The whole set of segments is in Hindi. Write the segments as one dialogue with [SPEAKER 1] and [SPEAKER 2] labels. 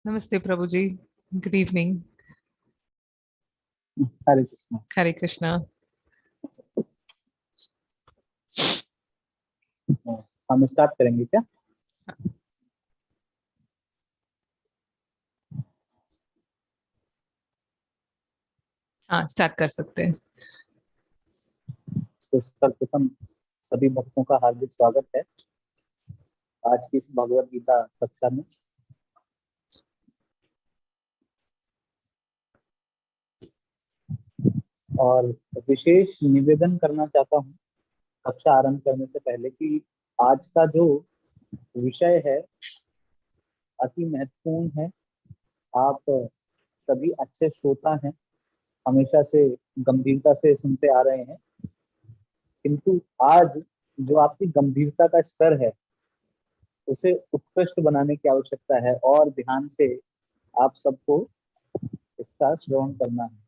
[SPEAKER 1] नमस्ते प्रभु जी। Good evening.
[SPEAKER 2] हरे कृष्णा।
[SPEAKER 1] हरे कृष्णा।
[SPEAKER 2] हम स्टार्ट करेंगे क्या?
[SPEAKER 1] हाँ, स्टार्ट कर सकते हैं।
[SPEAKER 2] तो सर्वप्रथम सभी भक्तों का हार्दिक स्वागत है आज की इस भगवत गीता कक्षा में। और विशेष निवेदन करना चाहता हूँ कक्षा आरंभ करने से पहले कि आज का जो विषय है अति महत्वपूर्ण है। आप सभी अच्छे श्रोता हैं, हमेशा से गंभीरता से सुनते आ रहे हैं, किंतु आज जो आपकी गंभीरता का स्तर है उसे उत्कृष्ट बनाने की आवश्यकता है और ध्यान से आप सबको इसका श्रवण करना है।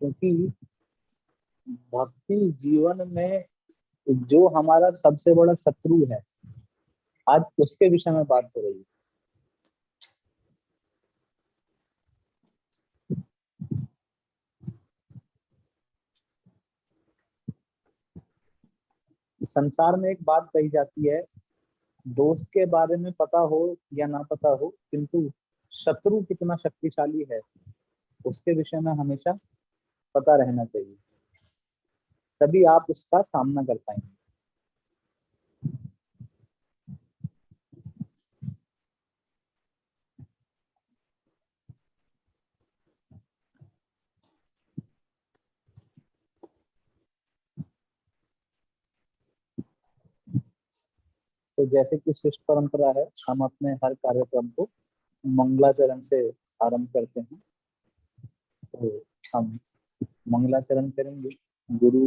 [SPEAKER 2] क्योंकि भक्ति जीवन में जो हमारा सबसे बड़ा शत्रु है, आज उसके विषय में बात हो रही है। संसार में एक बात कही जाती है, दोस्त के बारे में पता हो या ना पता हो, किंतु शत्रु कितना शक्तिशाली है उसके विषय में हमेशा पता रहना चाहिए, तभी आप उसका सामना कर पाएंगे। तो जैसे कि शिष्ट परंपरा है, हम अपने हर कार्यक्रम को मंगलाचरण से आरंभ करते हैं। तो हम मंगलाचरण करेंगे। गुरु,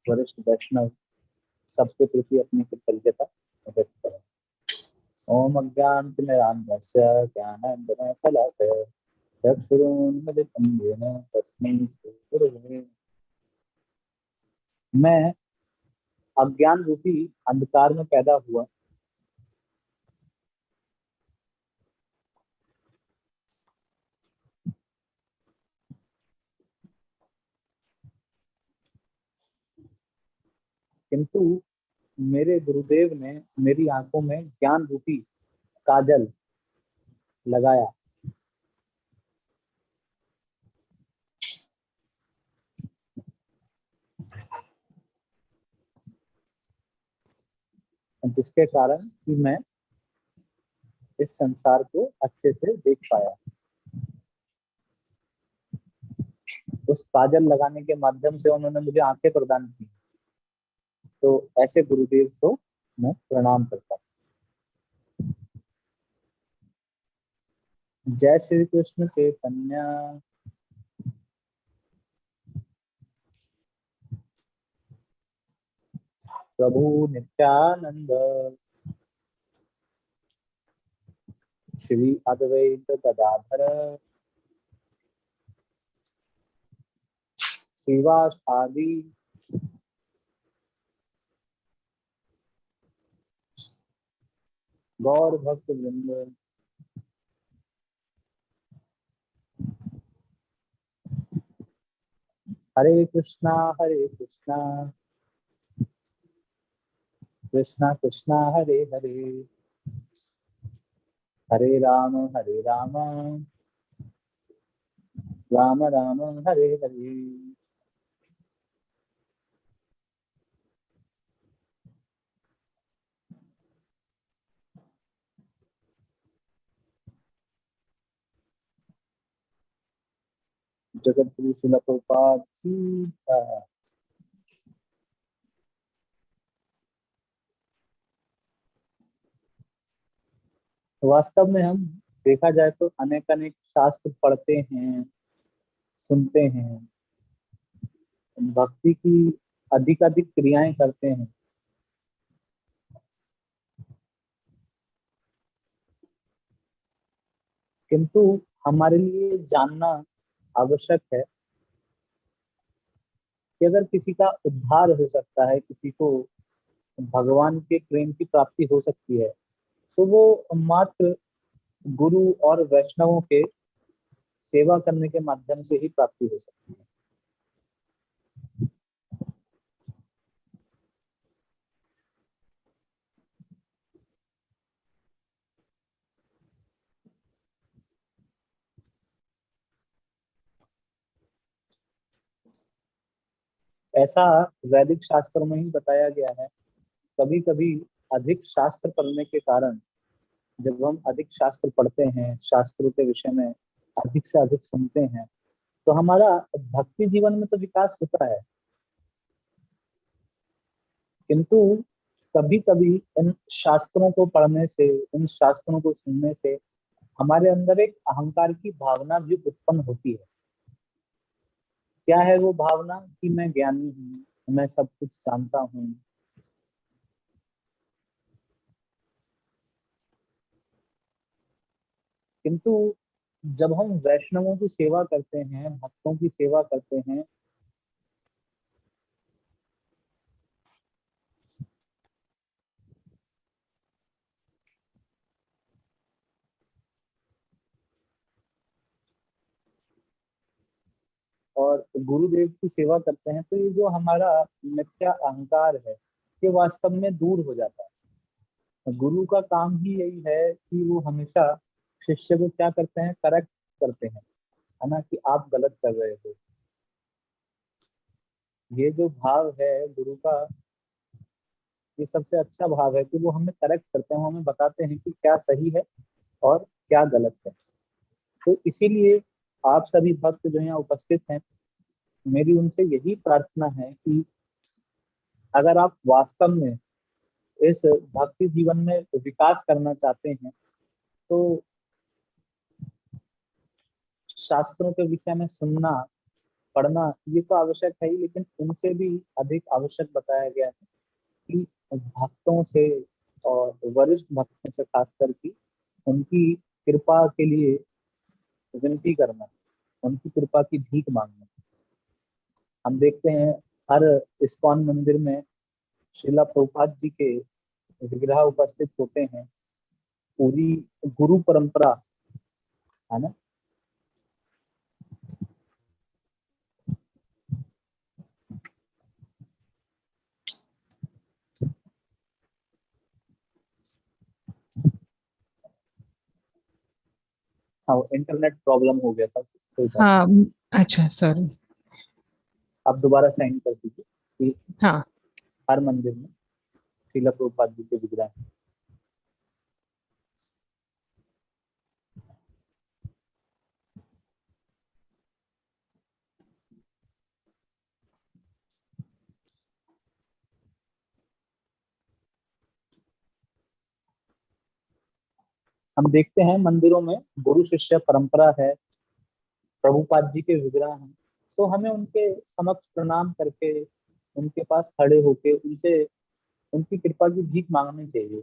[SPEAKER 2] वरिष्ठ वैष्णव सबके प्रति अपनी कृतज्ञता व्यक्त करें। ओम अज्ञानतिमिरान्धस्य ज्ञानाञ्जनशलाकया चक्षुरुन्मिलितं येन तस्मै श्रीगुरवे। मैं अज्ञान रूपी अंधकार में पैदा हुआ, किंतु मेरे गुरुदेव ने मेरी आंखों में ज्ञान रूपी काजल लगाया। जिसके कारण कि मैं इस संसार को अच्छे से देख पाया। उस काजल लगाने के माध्यम से उन्होंने मुझे आंखें प्रदान की। तो ऐसे गुरुदेव को मैं प्रणाम करता हूँ। जय श्री कृष्ण चैतन्य प्रभु नित्यानंद श्री अद्वैत गदाधर श्रीवासादि गौर भक्त वृंद। हरे कृष्णा कृष्णा कृष्णा हरे हरे, हरे राम राम राम हरे हरे। जगत गुरु शिल प्रभुपाद की जय। वास्तव में हम देखा जाए तो अनेक अनेक शास्त्र पढ़ते हैं, सुनते हैं, भक्ति की अधिक अधिक क्रियाएं करते हैं, किंतु हमारे लिए जानना आवश्यक है कि अगर किसी का उद्धार हो सकता है, किसी को भगवान के प्रेम की प्राप्ति हो सकती है, तो वो मात्र गुरु और वैष्णवों के सेवा करने के माध्यम से ही प्राप्ति हो सकती है। ऐसा वैदिक शास्त्रों में ही बताया गया है। कभी कभी अधिक शास्त्र पढ़ने के कारण, जब हम अधिक शास्त्र पढ़ते हैं, शास्त्रों के विषय में अधिक से अधिक सुनते हैं, तो हमारा भक्ति जीवन में तो विकास होता है, किंतु कभी कभी इन शास्त्रों को पढ़ने से, इन शास्त्रों को सुनने से हमारे अंदर एक अहंकार की भावना भी उत्पन्न होती है। क्या है वो भावना? कि मैं ज्ञानी हूँ, मैं सब कुछ जानता हूँ। किंतु जब हम वैष्णवों की सेवा करते हैं, भक्तों की सेवा करते हैं, और गुरुदेव की सेवा करते हैं, तो ये जो हमारा मिथ्या अहंकार है, ये वास्तव में दूर हो जाता है। गुरु का काम ही यही है कि वो हमेशा शिष्य को क्या करते हैं? करेक्ट करते हैं, है ना, कि आप गलत कर रहे हो। ये जो भाव है गुरु का, ये सबसे अच्छा भाव है कि वो हमें करेक्ट करते हैं, वो हमें बताते हैं कि क्या सही है और क्या गलत है। तो इसीलिए आप सभी भक्त जो यहाँ उपस्थित हैं, मेरी उनसे यही प्रार्थना है कि अगर आप वास्तव में इस भक्ति जीवन में विकास करना चाहते हैं, तो शास्त्रों के विषय में सुनना, पढ़ना, ये तो आवश्यक है ही, लेकिन उनसे भी अधिक आवश्यक बताया गया है कि भक्तों से, और वरिष्ठ भक्तों से खासकर की, उनकी कृपा के लिए विनती करना, उनकी कृपा की भीख मांगना। हम देखते हैं हर इस्कॉन मंदिर में श्रीला प्रभुपाद जी के विग्रह उपस्थित होते हैं। पूरी गुरु परंपरा, है ना। हाँ, इंटरनेट प्रॉब्लम हो गया था, कोई बात
[SPEAKER 1] हाँ।
[SPEAKER 2] नहीं।
[SPEAKER 1] अच्छा, सॉरी।
[SPEAKER 2] आप दोबारा साइन कर दीजिए कि
[SPEAKER 1] हाँ।
[SPEAKER 2] हर मंदिर में श्रीला प्रभुपाद जी के विग्रह हैं। हम देखते हैं मंदिरों में गुरु शिष्य परंपरा है, प्रभुपाद जी के विग्रह हैं, तो हमें उनके समक्ष प्रणाम करके, उनके पास खड़े होके उनसे उनकी कृपा की भीख मांगनी चाहिए।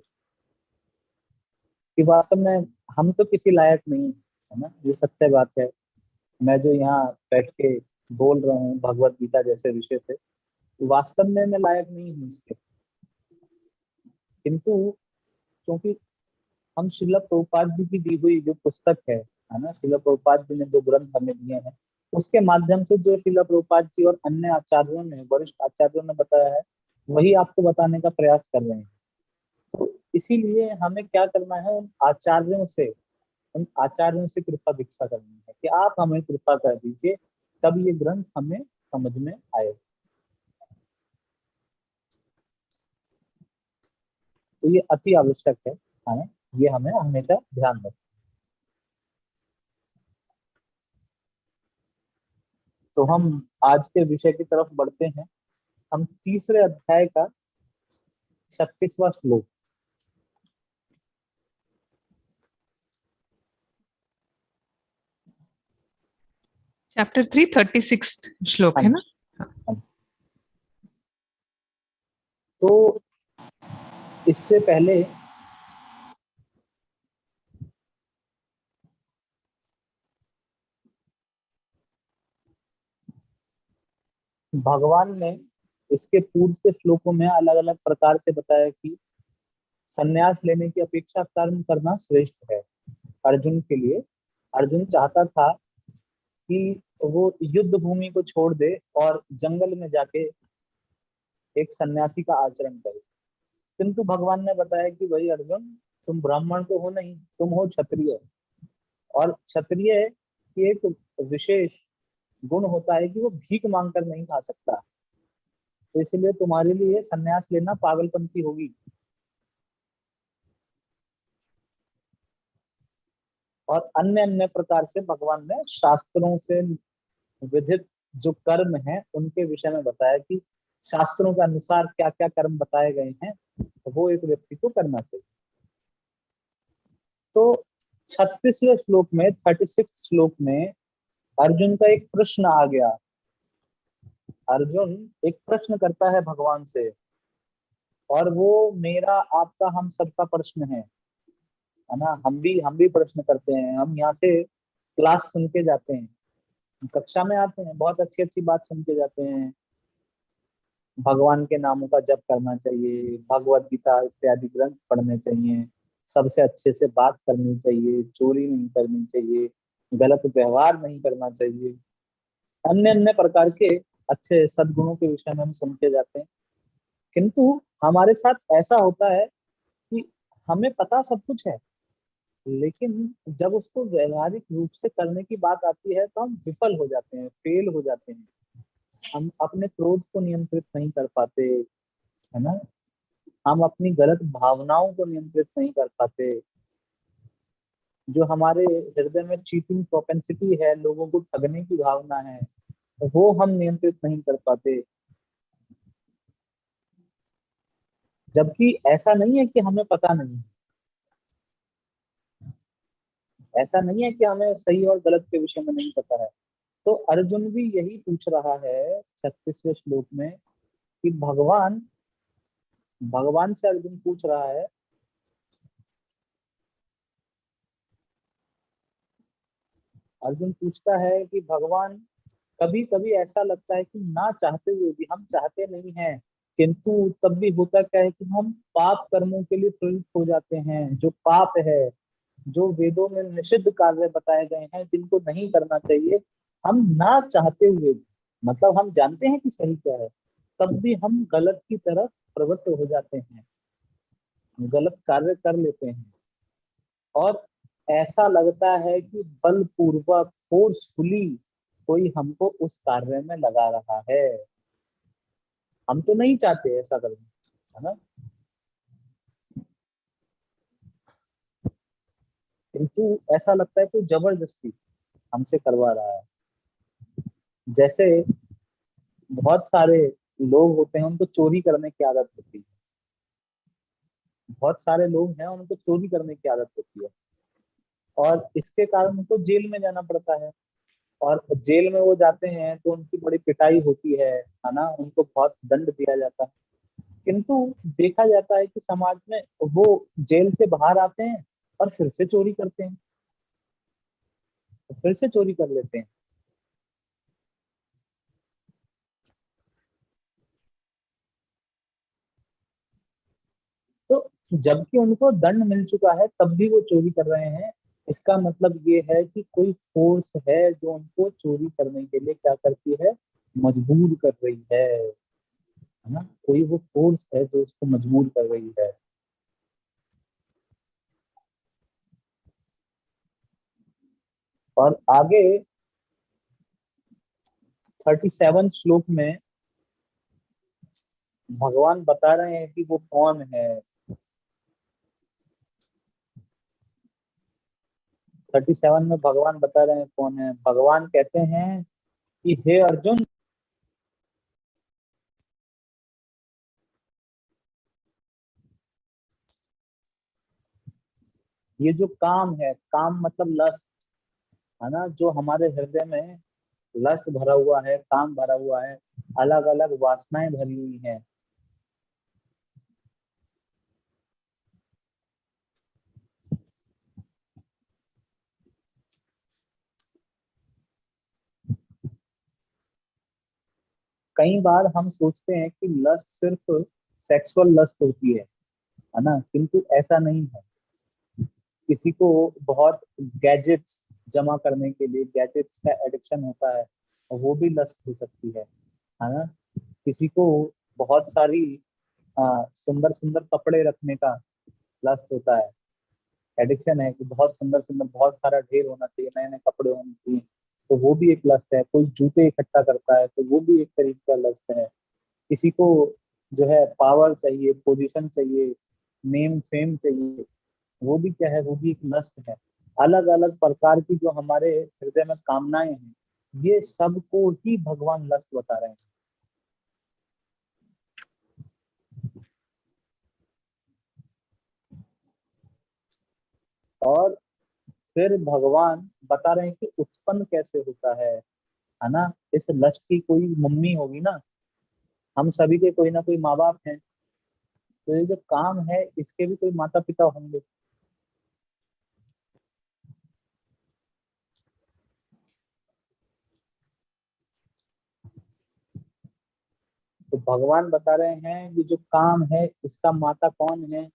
[SPEAKER 2] कि वास्तव में हम तो किसी लायक नहीं, है ना, ये सत्य बात है। मैं जो यहाँ बैठ के बोल रहा हूँ भगवत गीता जैसे विषय पे, वास्तव में मैं लायक नहीं हूँ इसके। किंतु क्योंकि हम श्रील प्रभुपाद जी की दी हुई जो पुस्तक है ना, श्रील प्रभुपाद जी ने जो ग्रंथ हमें दिए हैं, उसके माध्यम से जो श्रील प्रभुपाद जी और अन्य आचार्यों ने, वरिष्ठ आचार्यों ने बताया है, वही आपको बताने का प्रयास कर रहे हैं। तो इसीलिए हमें क्या करना है? उन आचार्यों से कृपा भिक्षा करनी है कि आप हमें कृपा कर दीजिए, तब ये ग्रंथ हमें समझ में आए। तो ये अति आवश्यक है ना, ये हमें हमेशा ध्यान रखना। तो हम आज के विषय की तरफ बढ़ते हैं। हम तीसरे अध्याय का 36वां श्लोक।
[SPEAKER 1] चैप्टर 3 36 श्लोक
[SPEAKER 2] हाँ
[SPEAKER 1] है
[SPEAKER 2] जी,
[SPEAKER 1] ना?
[SPEAKER 2] हाँ जी। तो इससे पहले भगवान ने इसके पूर्व के श्लोकों में अलग अलग प्रकार से बताया कि संन्यास लेने की अपेक्षा कर्म करना श्रेष्ठ है अर्जुन के लिए। अर्जुन चाहता था कि वो युद्ध भूमि को छोड़ दे और जंगल में जाके एक सन्यासी का आचरण करे। किंतु भगवान ने बताया कि भाई अर्जुन, तुम ब्राह्मण तो हो नहीं, तुम हो क्षत्रिय। और क्षत्रिय की एक विशेष गुण होता है कि वो भीख मांग कर नहीं खा सकता। तो इसलिए तुम्हारे लिए सन्यास लेना पागलपंती होगी। और अन्य अन्य प्रकार से भगवान ने शास्त्रों से विधित जो कर्म है उनके विषय में बताया कि शास्त्रों के अनुसार क्या क्या कर्म बताए गए हैं, तो वो एक व्यक्ति को करना चाहिए। तो 36वें श्लोक में, 36 श्लोक में अर्जुन का एक प्रश्न आ गया। अर्जुन एक प्रश्न करता है भगवान से, और वो मेरा आपका हम सबका प्रश्न है ना। हम भी प्रश्न करते हैं। हम यहाँ से क्लास सुन के जाते हैं, कक्षा में आते हैं, बहुत अच्छी अच्छी बात सुन के जाते हैं। भगवान के नामों का जप करना चाहिए, भगवत गीता इत्यादि ग्रंथ पढ़ने चाहिए, सबसे अच्छे से बात करनी चाहिए, चोरी नहीं करनी चाहिए, गलत व्यवहार नहीं करना चाहिए, अन्य अन्य प्रकार के अच्छे सद्गुणों के विषय में हम सुन के जाते हैं। किंतु हमारे साथ ऐसा होता है कि हमें पता सब कुछ है, लेकिन जब उसको व्यवहारिक रूप से करने की बात आती है तो हम विफल हो जाते हैं, फेल हो जाते हैं। हम अपने क्रोध को नियंत्रित नहीं कर पाते, है ना। हम अपनी गलत भावनाओं को नियंत्रित नहीं कर पाते। जो हमारे हृदय में चीटिंग प्रोपेंसिटी है, लोगों को ठगने की भावना है, वो हम नियंत्रित नहीं कर पाते। जबकि ऐसा नहीं है कि हमें पता नहीं है, ऐसा नहीं है कि हमें सही और गलत के विषय में नहीं पता है। तो अर्जुन भी यही पूछ रहा है 36वें श्लोक में कि भगवान भगवान से अर्जुन पूछ रहा है, अर्जुन पूछता है कि भगवान, कभी कभी ऐसा लगता है कि ना चाहते हुए भी, हम चाहते नहीं हैं, किंतु तब भी होता क्या है कि हम पाप कर्मों के लिए प्रेरित हो जाते हैं। जो पाप है, जो वेदों में निषिद्ध कार्य बताए गए हैं जिनको नहीं करना चाहिए, हम ना चाहते हुए भी, मतलब हम जानते हैं कि सही क्या है, तब भी हम गलत की तरफ प्रवृत्त हो जाते हैं, गलत कार्य कर लेते हैं। और ऐसा लगता है कि बलपूर्वक, फोर्सफुली कोई हमको उस कार्य में लगा रहा है। हम तो नहीं चाहते ऐसा करना, है ना, किंतु ऐसा लगता है कोई जबरदस्ती हमसे करवा रहा है। जैसे बहुत सारे लोग होते हैं, उनको चोरी करने की आदत होती है। बहुत सारे लोग हैं उनको चोरी करने की आदत होती है, और इसके कारण उनको जेल में जाना पड़ता है। और जेल में वो जाते हैं तो उनकी बड़ी पिटाई होती है ना, उनको बहुत दंड दिया जाता है। किंतु देखा जाता है कि समाज में वो जेल से बाहर आते हैं और फिर से चोरी करते हैं, फिर से चोरी कर लेते हैं। तो जबकि उनको दंड मिल चुका है तब भी वो चोरी कर रहे हैं। इसका मतलब ये है कि कोई फोर्स है जो उनको चोरी करने के लिए क्या करती है, मजबूर कर रही है ना। कोई वो फोर्स है जो उसको मजबूर कर रही है। और आगे 37 श्लोक में भगवान बता रहे हैं कि वो कौन है। 37 में भगवान बता रहे हैं कौन है। भगवान कहते हैं कि हे अर्जुन, ये जो काम है, काम मतलब लस्ट, है ना, जो हमारे हृदय में लस्ट भरा हुआ है, काम भरा हुआ है, अलग अलग वासनाएं भरी हुई हैं, कई बार हम सोचते हैं कि लस्ट सिर्फ सेक्सुअल लस्ट होती है ना, किंतु ऐसा नहीं है। किसी को बहुत गैजेट्स जमा करने के लिए गैजेट्स का एडिक्शन होता है, और वो भी लस्ट हो सकती है ना। किसी को बहुत सारी सुंदर सुंदर कपड़े रखने का लस्ट होता है, एडिक्शन है कि बहुत सुंदर सुंदर बहुत सारा ढेर होना चाहिए, नए नए कपड़े होने चाहिए, तो वो भी एक लस्ट है। कोई जूते इकट्ठा करता है तो वो भी एक तरीके का लस्ट है। किसी को जो है पावर चाहिए, पोजीशन चाहिए, नेम फेम चाहिए, वो भी क्या है, वो भी एक लस्ट है। अलग अलग प्रकार की जो हमारे हृदय में कामनाएं हैं, ये सबको ही भगवान लस्ट बता रहे हैं। और फिर भगवान बता रहे हैं कि उत्पन्न कैसे होता है ना। इस लस्ट की कोई मम्मी होगी ना, हम सभी के कोई ना कोई माँ बाप हैं, तो ये जो काम है इसके भी कोई माता पिता होंगे। तो भगवान बता रहे हैं ये जो काम है इसका माता कौन है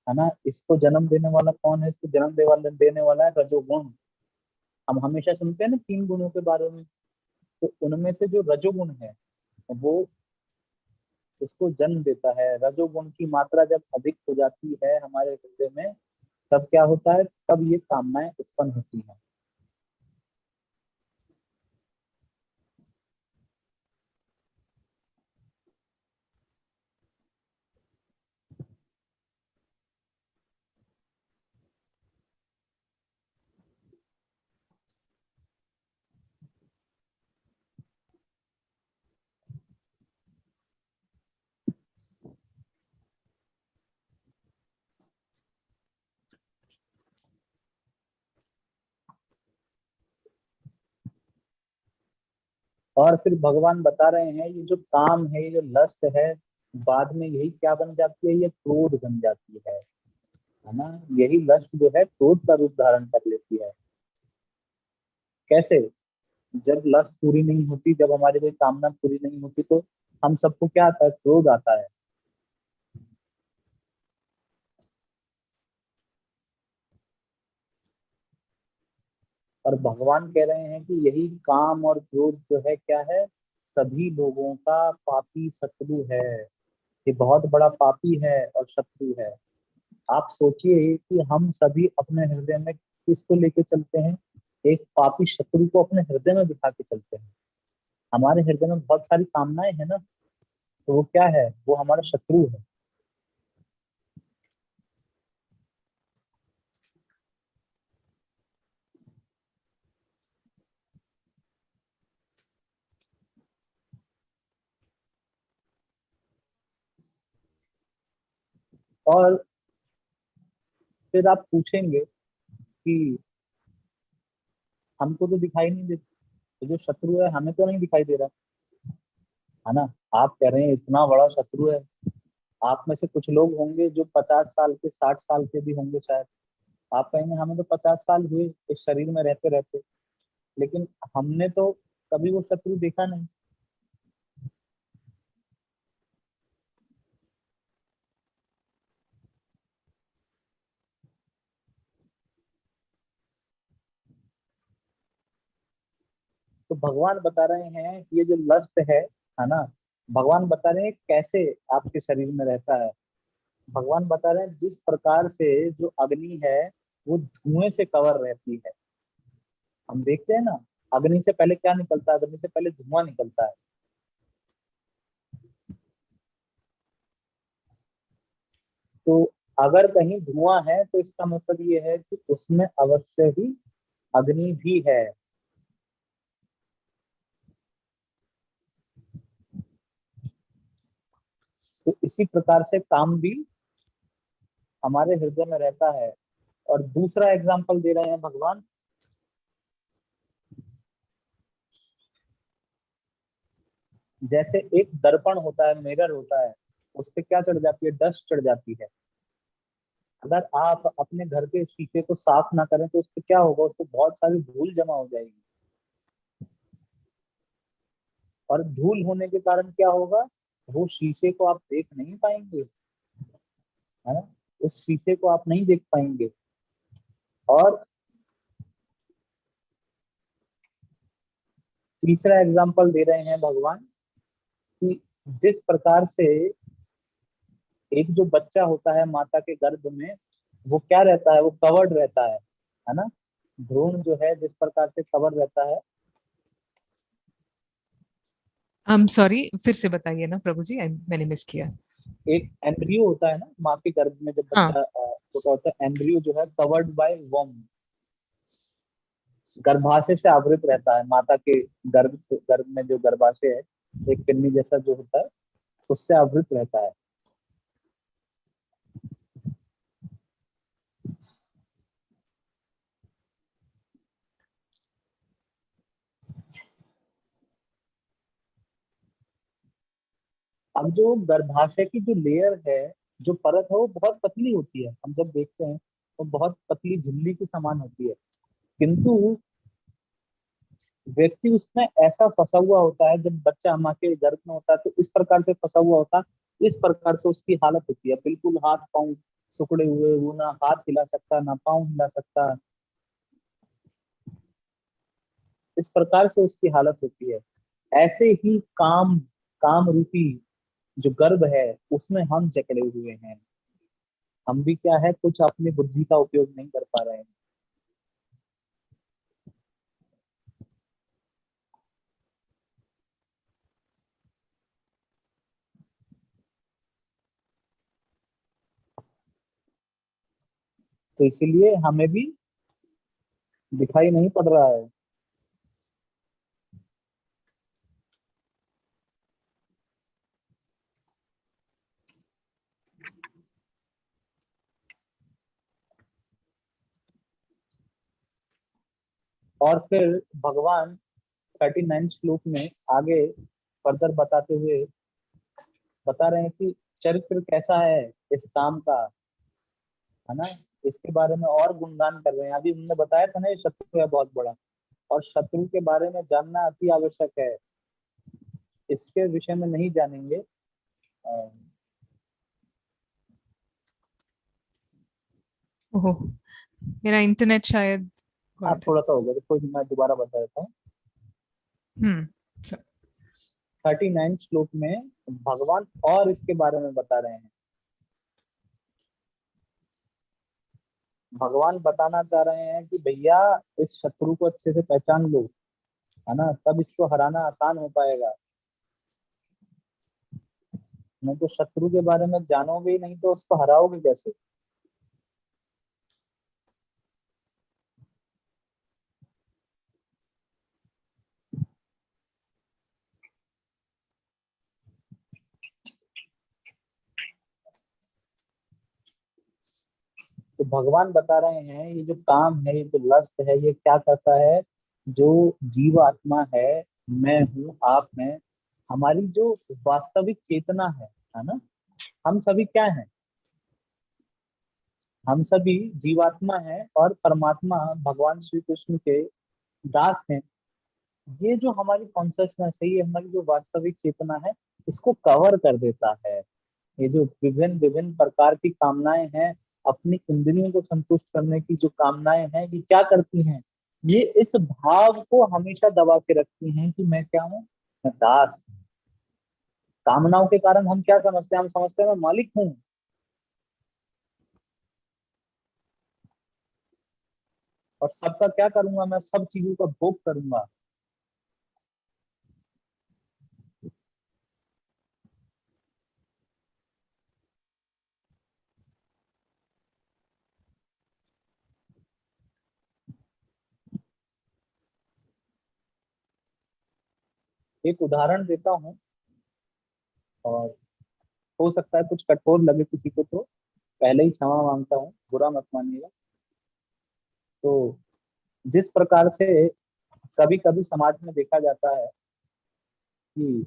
[SPEAKER 2] ना, इसको जन्म देने वाला कौन है, इसको जन्म देने वाला है रजोगुण। हम हमेशा सुनते हैं ना 3 गुणों के बारे में, तो उनमें से जो रजोगुण है वो इसको जन्म देता है। रजोगुण की मात्रा जब अधिक हो जाती है हमारे हृदय में, तब क्या होता है, तब ये कामनाएं उत्पन्न होती हैं। और फिर भगवान बता रहे हैं ये जो काम है, ये जो लस्ट है, बाद में यही क्या बन जाती है, ये क्रोध बन जाती है ना। यही लस्ट जो है क्रोध का रूप धारण कर लेती है। कैसे? जब लस्ट पूरी नहीं होती, जब हमारी कोई कामना पूरी नहीं होती, तो हम सबको क्या आता है, क्रोध आता है। और भगवान कह रहे हैं कि यही काम और क्रोध जो है क्या है, सभी लोगों का पापी शत्रु है। ये बहुत बड़ा पापी है और शत्रु है। आप सोचिए कि हम सभी अपने हृदय में किसको लेके चलते हैं, एक पापी शत्रु को अपने हृदय में बिठा के चलते हैं। हमारे हृदय में बहुत सारी कामनाएं हैं ना, तो वो क्या है, वो हमारा शत्रु है। और फिर आप पूछेंगे कि हमको तो दिखाई नहीं देती, तो जो शत्रु है हमें तो नहीं दिखाई दे रहा, है ना। आप कह रहे हैं इतना बड़ा शत्रु है। आप में से कुछ लोग होंगे जो 50 साल के 60 साल के भी होंगे शायद। आप कहेंगे हमें तो 50 साल हुए इस शरीर में रहते रहते, लेकिन हमने तो कभी वो शत्रु देखा नहीं। तो भगवान बता रहे हैं कि ये जो लस्ट है ना, भगवान बता रहे हैं कैसे आपके शरीर में रहता है। भगवान बता रहे हैं जिस प्रकार से जो अग्नि है वो धुएं से कवर रहती है। हम देखते हैं ना, अग्नि से पहले क्या निकलता है, अग्नि से पहले धुआं निकलता है। तो अगर कहीं धुआं है तो इसका मतलब ये है कि उसमें अवश्य ही अग्नि भी है। तो इसी प्रकार से काम भी हमारे हृदय में रहता है। और दूसरा एग्जाम्पल दे रहे हैं भगवान, जैसे एक दर्पण होता है, मिरर होता है, उस पे क्या चढ़ जाती है, डस्ट चढ़ जाती है। अगर आप अपने घर के शीशे को साफ ना करें तो उस पे क्या होगा, उस पे बहुत सारी धूल जमा हो जाएगी। और धूल होने के कारण क्या होगा, वो शीशे को आप देख नहीं पाएंगे, है ना, उस शीशे को आप नहीं देख पाएंगे। और तीसरा एग्जाम्पल दे रहे हैं भगवान कि जिस प्रकार से एक जो बच्चा होता है माता के गर्भ में, वो क्या रहता है, वो कवर्ड रहता है ना, भ्रूण जो है जिस प्रकार से कवर रहता है।
[SPEAKER 1] सॉरी, फिर से बताइए ना प्रभु जी, मैंने मिस किया।
[SPEAKER 2] एक एम्ब्रियो होता है ना माँ के गर्भ में, जब
[SPEAKER 1] हाँ।
[SPEAKER 2] बच्चा छोटा होता है, एम्ब्रियो जो है कवर्ड बाय वॉर्म, गर्भाशय से आवृत रहता है, माता के गर्भ में जो गर्भाशय है, एक पिन्नी जैसा जो होता है, उससे आवृत रहता है। अब जो गर्भाशय की जो लेयर है, जो परत है, वो बहुत पतली होती है, हम जब देखते हैं वो बहुत पतली झिल्ली के समान होती है, किंतु व्यक्ति उसमें ऐसा फंसा हुआ होता है, जब बच्चा माँ के गर्भ में होता है तो इस प्रकार से फंसा हुआ होता है, इस प्रकार से उसकी हालत होती है, बिल्कुल हाथ पांव सिकुड़े हुए, वो ना हाथ हिला सकता ना पांव हिला सकता, इस प्रकार से उसकी हालत होती है। ऐसे ही काम, काम रूपी जो गर्भ है, उसमें हम जकड़े हुए हैं, हम भी क्या है, कुछ अपनी बुद्धि का उपयोग नहीं कर पा रहे हैं। तो इसीलिए हमें भी दिखाई नहीं पड़ रहा है। और फिर भगवान 39 श्लोक में आगे फर्दर बताते हुए बता रहे हैं कि चरित्र कैसा है इस काम का, है ना, इसके बारे में और गुणगान कर रहे हैं। अभी हमने बताया था ना, ये शत्रु है बहुत बड़ा, और शत्रु के बारे में जानना अति आवश्यक है, इसके विषय में नहीं जानेंगे।
[SPEAKER 1] ओहो, मेरा इंटरनेट शायद
[SPEAKER 2] हाँ,
[SPEAKER 1] गॉड।
[SPEAKER 2] थोड़ा सा होगा, देखो मैं दोबारा बता देता हूँ।
[SPEAKER 1] हम्म।
[SPEAKER 2] 39 श्लोक में भगवान और इसके बारे में बता रहे हैं। भगवान बताना चाह रहे हैं कि भैया, इस शत्रु को अच्छे से पहचान लो, है ना, तब इसको हराना आसान हो पाएगा। नहीं तो शत्रु के बारे में जानोगे ही नहीं तो उसको हराओगे कैसे। तो भगवान बता रहे हैं ये जो काम है, ये जो लस्ट है, ये क्या करता है, जो जीव आत्मा है, मैं हूँ, आप हैं, हमारी जो वास्तविक चेतना है ना, हम सभी क्या हैं, हम सभी जीवात्मा हैं और परमात्मा भगवान श्री कृष्ण के दास हैं। ये जो हमारी कॉन्शियसनेस है, ये हमारी जो वास्तविक चेतना है, इसको कवर कर देता है। ये जो विभिन्न विभिन्न प्रकार की कामनाएं हैं, अपनी इंद्रियों को संतुष्ट करने की जो कामनाएं हैं, ये क्या करती हैं, ये इस भाव को हमेशा दबा के रखती हैं कि मैं क्या हूँ, मैं दास हूँ। कामनाओं के कारण हम क्या समझते हैं, हम समझते हैं मैं मालिक हूँ, और सबका क्या करूंगा, मैं सब चीजों का भोग करूंगा। एक उदाहरण देता हूँ, और हो सकता है कुछ कठोर लगे किसी को, तो पहले ही क्षमा मांगता हूँ, बुरा मत मानिएगा। तो जिस प्रकार से कभी कभी समाज में देखा जाता है कि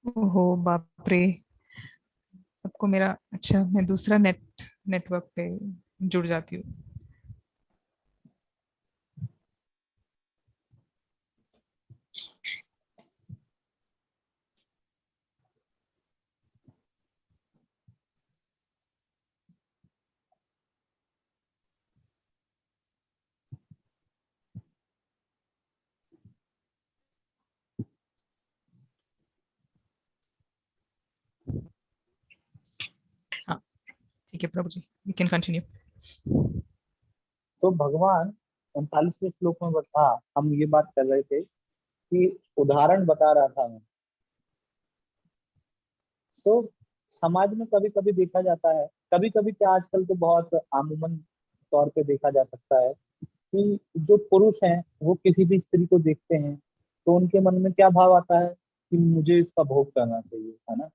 [SPEAKER 1] ओहो बाप रे, सबको मेरा, अच्छा मैं दूसरा नेटवर्क पे जुड़ जाती हूँ। ठीक है प्रभु जी, वी कैन कंटिन्यू।
[SPEAKER 2] तो भगवान 39वें श्लोक में बता, हम ये बात कर रहे थे कि उदाहरण बता रहा था मैं। तो समाज में कभी कभी देखा जाता है, कभी कभी क्या, आजकल तो बहुत आमूमन तौर पे देखा जा सकता है कि जो पुरुष हैं वो किसी भी स्त्री को देखते हैं तो उनके मन में क्या भाव आता है कि मुझे इसका भोग करना चाहिए, है ना,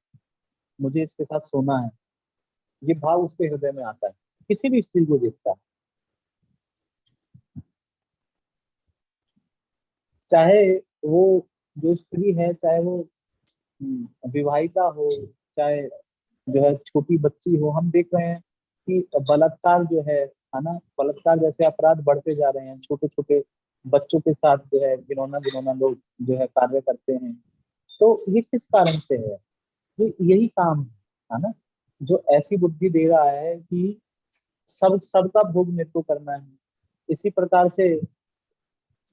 [SPEAKER 2] मुझे इसके साथ सोना है। ये भाव उसके हृदय में आता है, किसी भी स्त्री को देखता है, चाहे वो जो स्त्री है, चाहे वो विवाहिता हो, चाहे जो है छोटी बच्ची हो। हम देख रहे हैं कि बलात्कार जो है ना, बलात्कार जैसे अपराध बढ़ते जा रहे हैं, छोटे छोटे बच्चों के साथ जो है घिनौना घिनौना लोग जो है कार्य करते हैं। तो ये किस कारण से है? ये यही काम है ना, जो ऐसी बुद्धि दे रहा है कि सब सबका भोग मेरे को करना है। इसी प्रकार से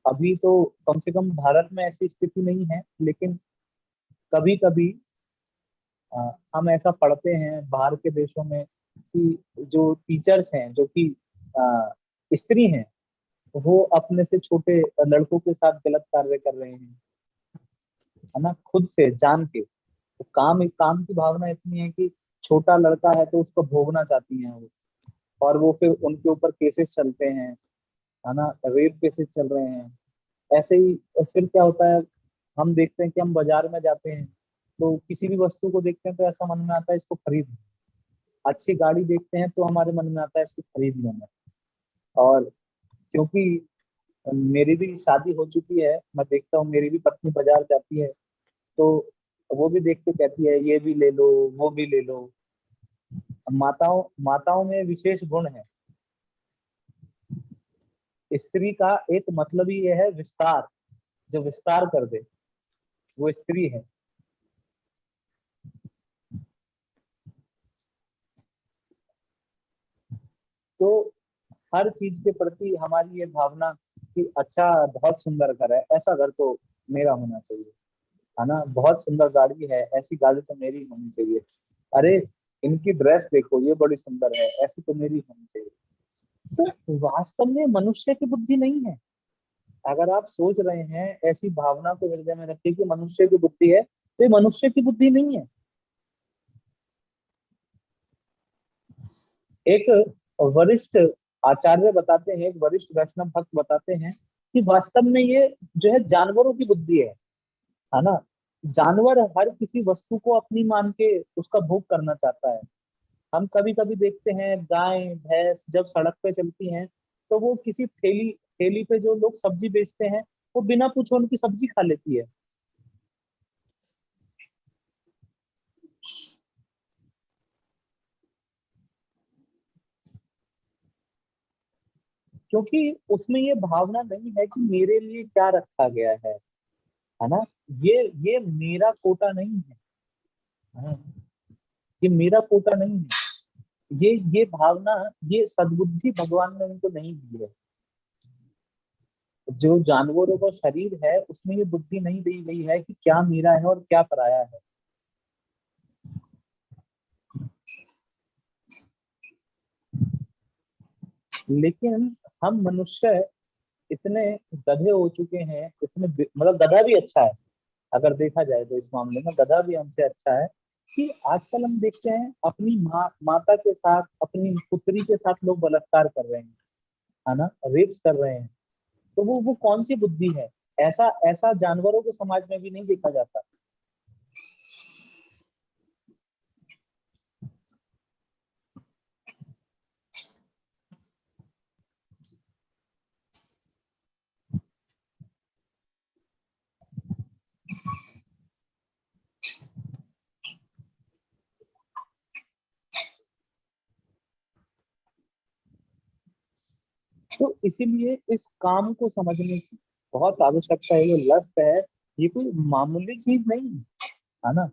[SPEAKER 2] अभी तो कम से कम भारत में ऐसी स्थिति नहीं है, लेकिन कभी कभी हम ऐसा पढ़ते हैं बाहर के देशों में कि जो टीचर्स हैं, जो कि स्त्री हैं, वो अपने से छोटे लड़कों के साथ गलत कार्य कर रहे हैं, है ना, खुद से जान के। तो काम की भावना इतनी है कि छोटा लड़का है तो उसको भोगना चाहती हैं वो, और वो फिर उनके ऊपर केसेस चलते हैं, है ना, रेप केसेस चल रहे हैं। ऐसे ही फिर क्या होता है, हम देखते हैं कि हम बाजार में जाते हैं तो किसी भी वस्तु को देखते हैं तो ऐसा मन में आता है इसको खरीद लें। अच्छी गाड़ी देखते हैं तो हमारे मन में आता है इसको खरीद लेना। और क्योंकि मेरी भी शादी हो चुकी है, मैं देखता हूँ मेरी भी पत्नी बाजार जाती है तो वो भी देख के कहती है ये भी ले लो, वो भी ले लो। माताओं माताओं में विशेष गुण है। स्त्री का एक मतलब ही ये है विस्तार, जो विस्तार कर दे वो स्त्री है। तो हर चीज के प्रति हमारी ये भावना कि अच्छा बहुत सुंदर घर है, ऐसा घर तो मेरा होना चाहिए, है ना, बहुत सुंदर गाड़ी है, ऐसी गाड़ी तो मेरी होनी चाहिए। अरे इनकी ड्रेस देखो ये बड़ी सुंदर है, ऐसी तो मेरी होनी चाहिए। तो वास्तव में मनुष्य की बुद्धि नहीं है। अगर आप सोच रहे हैं ऐसी भावना को हृदय में रखिए कि मनुष्य की बुद्धि है, तो ये मनुष्य की बुद्धि नहीं है। एक वरिष्ठ आचार्य बताते हैं, एक वरिष्ठ वैष्णव भक्त बताते हैं कि वास्तव में ये जो है जानवरों की बुद्धि है ना। जानवर हर किसी वस्तु को अपनी मान के उसका भोग करना चाहता है। हम कभी कभी देखते हैं गाय भैंस जब सड़क पे चलती हैं तो वो किसी ठेली ठेली पे जो लोग सब्जी बेचते हैं वो बिना पूछे उनकी सब्जी खा लेती है, क्योंकि उसमें ये भावना नहीं है कि मेरे लिए क्या रखा गया है ना। ये मेरा कोटा नहीं है, ये मेरा कोटा नहीं है। ये भावना, ये सद्बुद्धि भगवान ने उनको नहीं दी है। जो जानवरों का शरीर है उसमें ये बुद्धि नहीं दी गई है कि क्या मेरा है और क्या पराया है। लेकिन हम मनुष्य इतने गधे हो चुके हैं, इतने मतलब गधा भी अच्छा है, अगर देखा जाए तो इस मामले में गधा भी हमसे अच्छा है कि आजकल हम देखते हैं अपनी माता के साथ, अपनी पुत्री के साथ लोग बलात्कार कर रहे हैं, है ना, रेप्स कर रहे हैं। तो वो कौन सी बुद्धि है? ऐसा ऐसा जानवरों के समाज में भी नहीं देखा जाता। तो इसीलिए इस काम को समझने की बहुत आवश्यकता है। ये लस्ट है, ये कोई मामूली चीज नहीं है ना।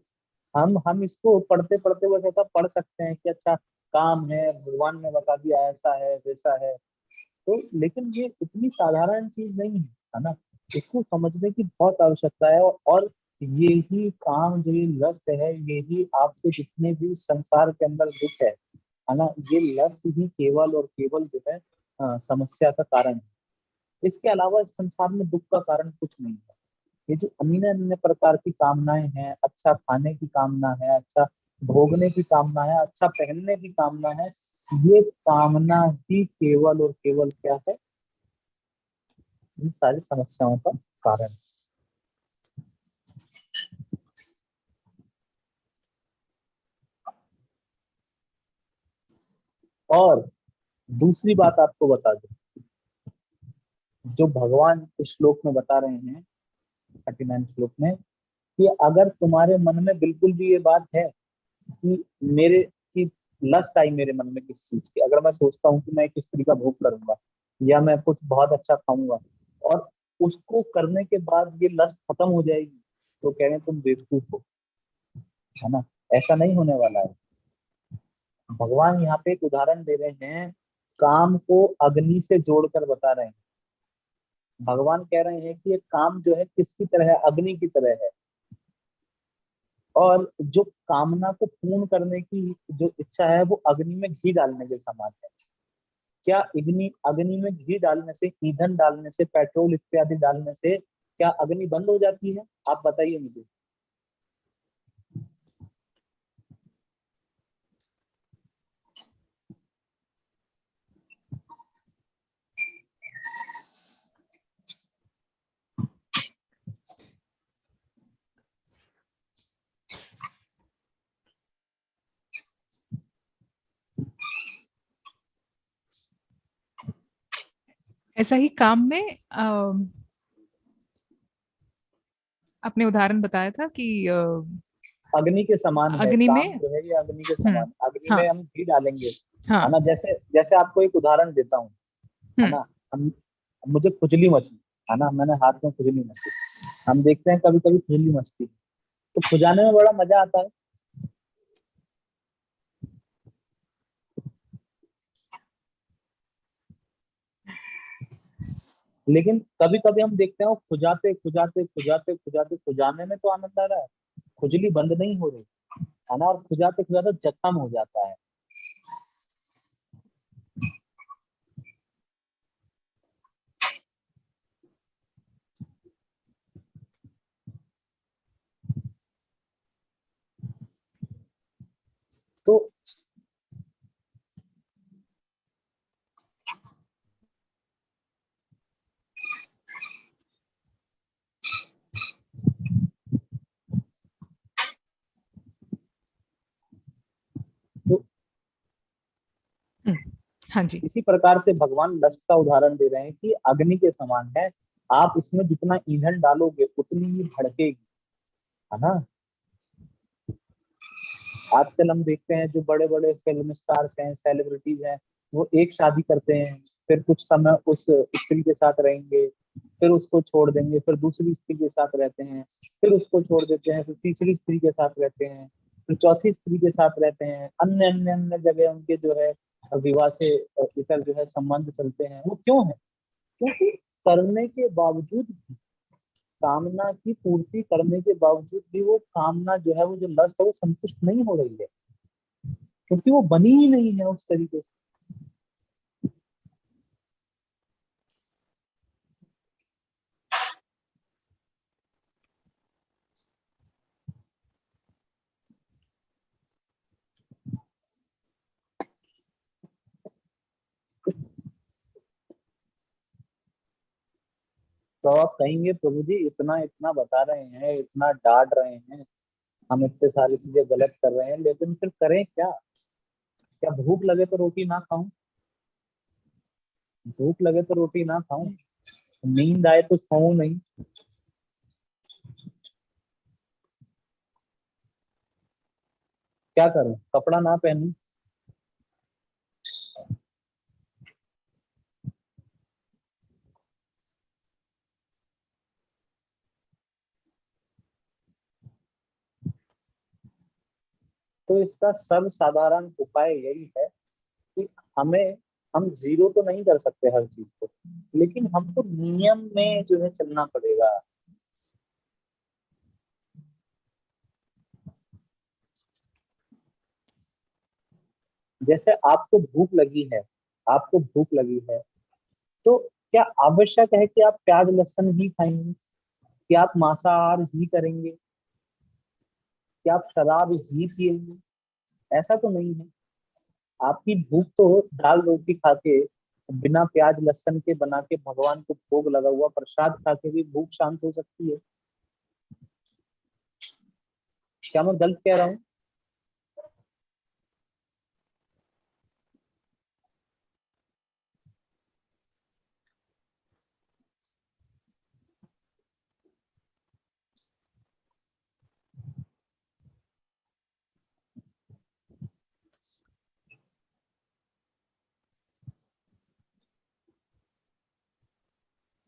[SPEAKER 2] हम इसको पढ़ते पढ़ते बस ऐसा पढ़ सकते हैं कि अच्छा काम है, भगवान ने बता दिया ऐसा है वैसा है। तो लेकिन ये इतनी साधारण चीज नहीं है ना, इसको समझने की बहुत आवश्यकता है। और ये ही काम, जो ये लस्ट है, ये ही आपके जितने भी संसार के अंदर दुख है है ना। ये लस्ट ही केवल और केवल जो है समस्या का कारण है। इसके अलावा इस संसार में दुख का कारण कुछ नहीं है। ये जो अन्य अन्य प्रकार की कामनाएं हैं, अच्छा खाने की कामना है, अच्छा भोगने की कामना है, अच्छा पहनने की कामना है, ये कामना ही केवल और केवल क्या है, इन सारी समस्याओं का कारण। और दूसरी बात आपको बता दूं, जो भगवान इस श्लोक में बता रहे हैं, 39 श्लोक में, कि अगर तुम्हारे मन में बिल्कुल भी ये बात है कि मेरे की लस्ट आई मेरे मन में किसी चीज की, अगर मैं सोचता हूँ कि मैं एक स्त्री का भोग करूंगा या मैं कुछ बहुत अच्छा खाऊंगा और उसको करने के बाद ये लस्ट खत्म हो जाएगी, तो कह रहे हैं तुम बेवकूफ हो, है ना। ऐसा नहीं होने वाला है। भगवान यहाँ पे एक उदाहरण दे रहे हैं, काम को अग्नि से जोड़कर बता रहे हैं। भगवान कह रहे हैं कि ये काम जो है किसकी तरह है, अग्नि की तरह है। और जो कामना को पूर्ण करने की जो इच्छा है वो अग्नि में घी डालने के समान है। क्या अग्नि अग्नि में घी डालने से, ईंधन डालने से, पेट्रोल इत्यादि डालने से क्या अग्नि बंद हो जाती है? आप बताइए मुझे।
[SPEAKER 1] ऐसा ही काम में आपने उदाहरण बताया था कि
[SPEAKER 2] अग्नि के समान है
[SPEAKER 1] अग्नि में।
[SPEAKER 2] काम जो है, ये अग्नि के समान है। अग्नि
[SPEAKER 1] हाँ।
[SPEAKER 2] में हम घी डालेंगे, है
[SPEAKER 1] हाँ।
[SPEAKER 2] ना। जैसे जैसे आपको एक उदाहरण देता हूँ, है
[SPEAKER 1] हम्म।
[SPEAKER 2] ना। हम मुझे खुजली मची, है ना, मैंने हाथ में खुजली मची। हम देखते हैं कभी कभी खुजली मचती है, तो खुजाने में बड़ा मजा आता है। लेकिन कभी कभी हम देखते हैं वो खुजाते खुजाते खुजाते खुजाते, खुजाने में तो आनंद आ रहा है, खुजली बंद नहीं हो रही, है ना। और खुजाते खुजाते जख्म हो जाता है। तो तो
[SPEAKER 1] हम्म। हाँ जी।
[SPEAKER 2] इसी प्रकार से भगवान लक्ष्य का उदाहरण दे रहे हैं कि अग्नि के समान है। आप इसमें जितना ईंधन डालोगे उतनी ही भड़केगी, है ना। आजकल हम देखते हैं जो बड़े बड़े फिल्म स्टार्स हैं, सेलिब्रिटीज हैं, वो एक शादी करते हैं, फिर कुछ समय उस स्त्री के साथ रहेंगे, फिर उसको छोड़ देंगे, फिर दूसरी स्त्री के साथ रहते हैं, फिर उसको छोड़ देते हैं, फिर तीसरी स्त्री के साथ रहते हैं, फिर चौथी स्त्री के साथ रहते हैं, अन्य अन्य अन्य जगह उनके जो है विवाह से इतर जो है संबंध चलते हैं। वो क्यों है? क्योंकि करने के बावजूद, कामना की पूर्ति करने के बावजूद भी वो कामना जो है, वो जो लस्ट है, वो संतुष्ट नहीं हो रही है, क्योंकि वो बनी ही नहीं है उस तरीके से। तो आप कहेंगे प्रभु जी इतना इतना बता रहे हैं, इतना डांट रहे हैं, हम इतने सारी चीजें गलत कर रहे हैं, लेकिन फिर करें क्या? क्या भूख लगे तो रोटी ना खाऊं? भूख लगे तो रोटी ना खाऊं? नींद आए तो सोऊं नहीं? क्या करूं, कपड़ा ना पहनूं? तो इसका सर्वसाधारण उपाय यही है कि हमें, हम जीरो तो नहीं कर सकते हर चीज को, लेकिन हमको नियम में जो है चलना पड़ेगा। जैसे आपको भूख लगी है, आपको भूख लगी है, तो क्या आवश्यक है कि आप प्याज लहसुन ही खाएंगे, कि आप मांसाहार ही करेंगे, कि आप शराब ही पिएंगे? ऐसा तो नहीं है। आपकी भूख तो दाल रोटी खा के, बिना प्याज लहसुन के बना के भगवान को भोग लगा हुआ प्रसाद खा के भी भूख शांत हो सकती है। क्या मैं गलत कह रहा हूँ?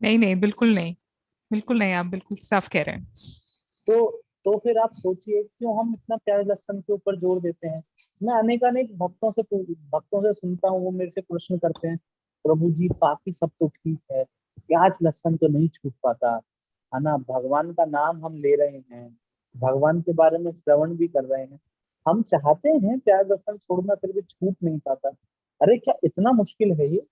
[SPEAKER 1] नहीं नहीं, बिल्कुल नहीं। बिल्कुल नहीं, आप बिल्कुल साफ कह रहे हैं।
[SPEAKER 2] तो तो फिर आप सोचिए क्यों हम इतना प्याज लहसुन के ऊपर जोर देते हैं। मैं अनेकानेक भक्तों से सुनता हूँ, वो मेरे से प्रश्न करते हैं, प्रभु जी बाकी सब तो ठीक है, प्याज लहसुन तो नहीं छूट पाता, है ना, भगवान का नाम हम ले रहे हैं, भगवान के बारे में श्रवण भी कर रहे हैं, हम चाहते हैं प्याज लहसुन छोड़ना, फिर भी छूट नहीं पाता। अरे क्या इतना मुश्किल है ये?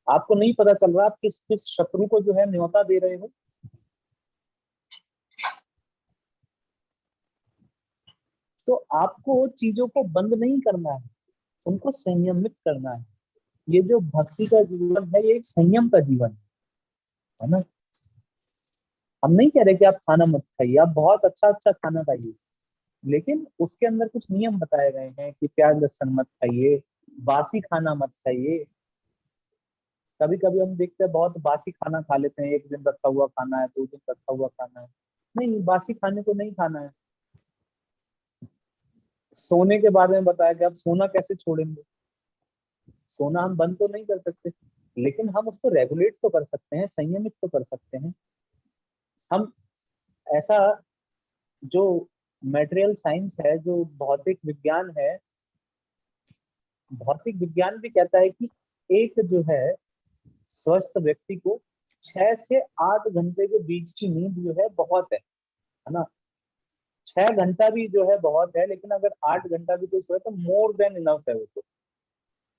[SPEAKER 2] आपको नहीं पता चल रहा आप किस किस शत्रु को जो है न्योता दे रहे हो? तो आपको चीजों को बंद नहीं करना है, उनको संयमित करना है। ये जो भक्ति का जीवन है, ये एक संयम का जीवन है ना। हम नहीं कह रहे कि आप खाना मत खाइए, आप बहुत अच्छा अच्छा खाना खाइए, लेकिन उसके अंदर कुछ नियम बताए गए हैं कि प्याज लहसुन मत खाइए, बासी खाना मत खाइए। कभी कभी हम देखते हैं बहुत बासी खाना खा लेते हैं, एक दिन रखा हुआ खाना है, 2 दिन रखा हुआ खाना है। नहीं, बासी खाने को नहीं खाना है। सोने के बारे में बताया कि आप सोना कैसे छोड़ेंगे। सोना हम बंद तो नहीं कर सकते, लेकिन हम उसको रेगुलेट तो कर सकते हैं, संयमित तो कर सकते हैं। हम ऐसा, जो मेटेरियल साइंस है, जो भौतिक विज्ञान है, भौतिक विज्ञान भी कहता है कि एक जो है स्वस्थ व्यक्ति को 6 से 8 घंटे के बीच की नींद जो है बहुत है ना। 6 घंटा भी जो है बहुत है, लेकिन अगर 8 घंटा भी तो सोए तो मोर देन इनफ है वो तो,